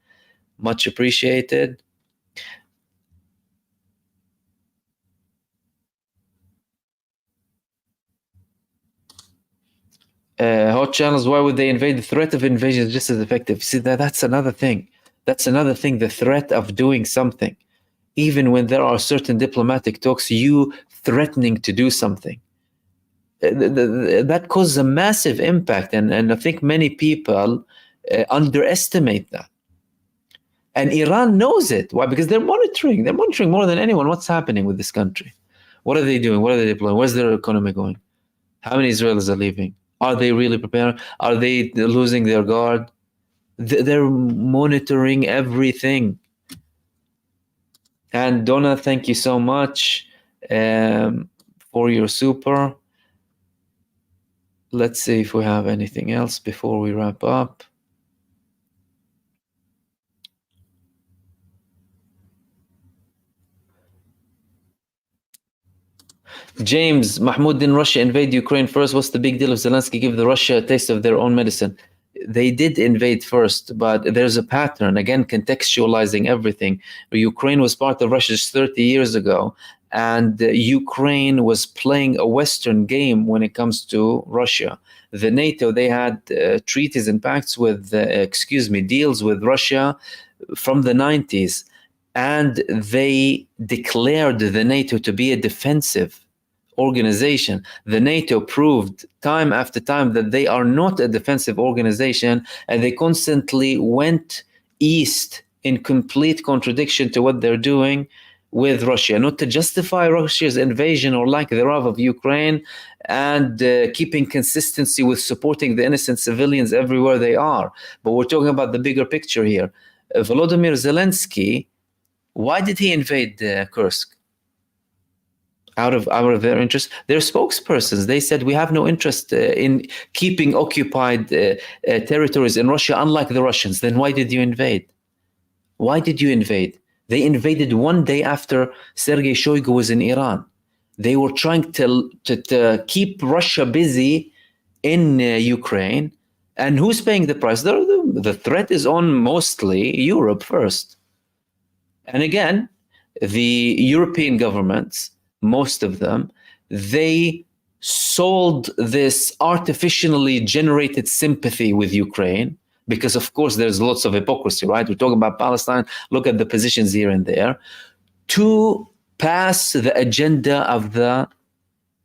Much appreciated. Hot channels, why would they invade? The threat of invasion is just as effective. See, that's another thing. That's another thing, the threat of doing something. Even when there are certain diplomatic talks, you threatening to do something. That causes a massive impact. And I think many people underestimate that. And Iran knows it. Why? Because they're monitoring. They're monitoring more than anyone what's happening with this country. What are they doing? What are they deploying? Where's their economy going? How many Israelis are leaving? Are they really prepared? Are they losing their guard? They're monitoring everything. And Donna, thank you so much for your super. Let's see if we have anything else before we wrap up. James, Mahmoud, didn't Russia invade Ukraine first? What's the big deal if Zelensky give the Russia a taste of their own medicine? They did invade first, but there's a pattern, again, contextualizing everything. Ukraine was part of Russia 30 years ago, and Ukraine was playing a Western game when it comes to Russia. The NATO, they had treaties and pacts with, deals with Russia from the 90s, and they declared the NATO to be a defensive organization. The NATO proved time after time that they are not a defensive organization, and they constantly went east in complete contradiction to what they're doing with Russia, not to justify Russia's invasion or lack thereof of Ukraine, and keeping consistency with supporting the innocent civilians everywhere they are. But we're talking about the bigger picture here. Volodymyr Zelensky Why did he invade Kursk? Out of their interest. Their spokespersons, they said, we have no interest in keeping occupied territories in Russia, unlike the Russians. Then why did you invade? Why did you invade? They invaded one day after Sergei Shoigu was in Iran. They were trying to keep Russia busy in Ukraine. And who's paying the price? The threat is on mostly Europe first. And again, the European governments, most of them, they sold this artificially generated sympathy with Ukraine, because of course there's lots of hypocrisy, right? We're talking about Palestine, look at the positions here and there, to pass the agenda of the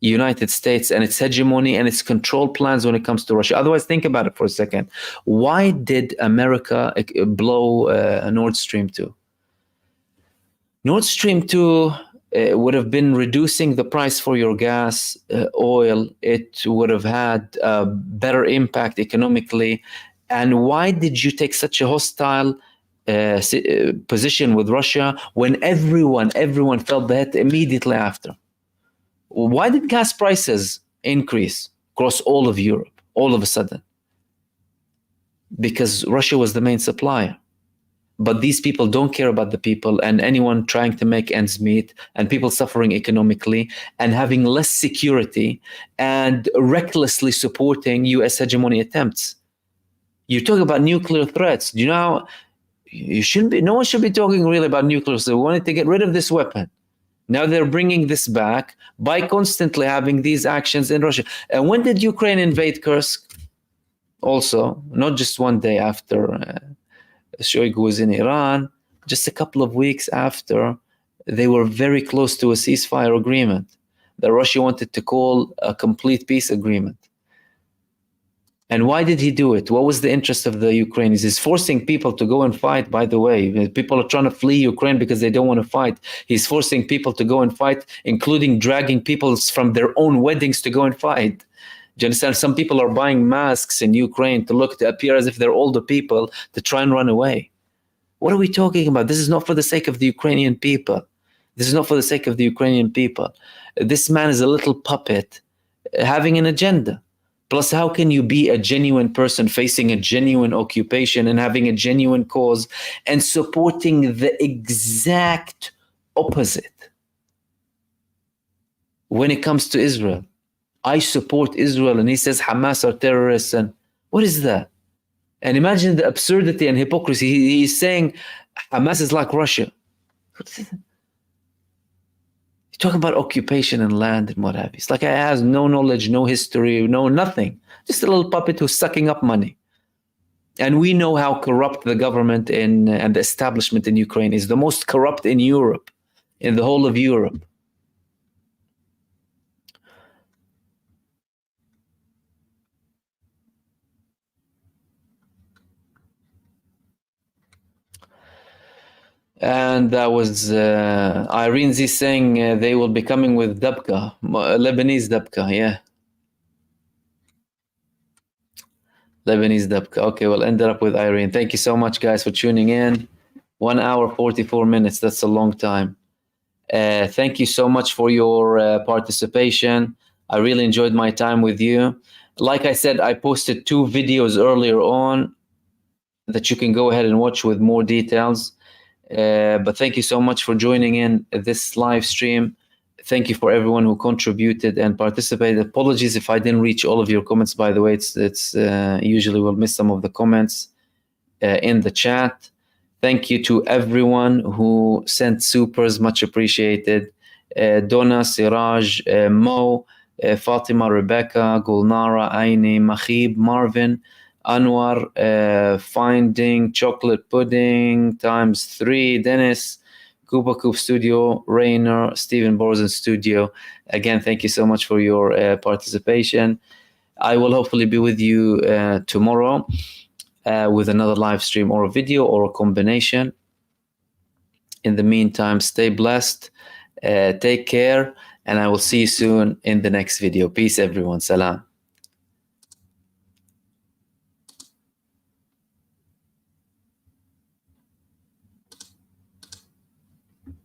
United States and its hegemony and its control plans when it comes to Russia. Otherwise, think about it for a second. Why did America blow Nord Stream 2? Nord Stream 2 would have been reducing the price for your gas, oil. It would have had a better impact economically. And why did you take such a hostile position with Russia when everyone felt the hit immediately after? Why did gas prices increase across all of Europe all of a sudden? Because Russia was the main supplier. But these people don't care about the people, and anyone trying to make ends meet, and people suffering economically and having less security and recklessly supporting US hegemony attempts. You talk about nuclear threats. Do you know how no one should be talking really about nuclear. So we wanted to get rid of this weapon. Now they're bringing this back by constantly having these actions in Russia. And when did Ukraine invade Kursk? Also, not just one day after Shoigu was in Iran, just a couple of weeks after, they were very close to a ceasefire agreement that Russia wanted to call a complete peace agreement. And why did he do it? What was the interest of the Ukrainians? He's forcing people to go and fight, by the way. People are trying to flee Ukraine because they don't want to fight. He's forcing people to go and fight, including dragging people from their own weddings to go and fight. Do you understand? Some people are buying masks in Ukraine to appear as if they're older people to try and run away. What are we talking about? This is not for the sake of the Ukrainian people. This is not for the sake of the Ukrainian people. This man is a little puppet having an agenda. Plus, how can you be a genuine person facing a genuine occupation and having a genuine cause and supporting the exact opposite when it comes to Israel? I support Israel, and he says Hamas are terrorists. And what is that? And imagine the absurdity and hypocrisy. He's saying Hamas is like Russia. You talk about occupation and land and what have you. It's like he has no knowledge, no history, no nothing. Just a little puppet who's sucking up money. And we know how corrupt the government and the establishment in Ukraine is. The most corrupt in Europe, in the whole of Europe. And that was Irene Z saying they will be coming with dabka, Lebanese dabka, yeah. Lebanese dabka. Okay, we'll end it up with Irene. Thank you so much, guys, for tuning in. 1 hour, 44 minutes. That's a long time. Thank you so much for your participation. I really enjoyed my time with you. Like I said, I posted 2 videos earlier on that you can go ahead and watch with more details. But thank you so much for joining in this live stream. Thank you for everyone who contributed and participated. Apologies if I didn't reach all of your comments, by the way. It's usually we'll miss some of the comments in the chat. Thank you to everyone who sent supers, much appreciated. Donna, Siraj, Mo, Fatima, Rebecca, Gulnara, Aini, Mahib, Marvin, Anwar, Finding, Chocolate Pudding, ×3, Dennis, Kuba Coop Studio, Rainer, Stephen Borzen Studio. Again, thank you so much for your participation. I will hopefully be with you tomorrow with another live stream or a video or a combination. In the meantime, stay blessed, take care, and I will see you soon in the next video. Peace, everyone. Salam.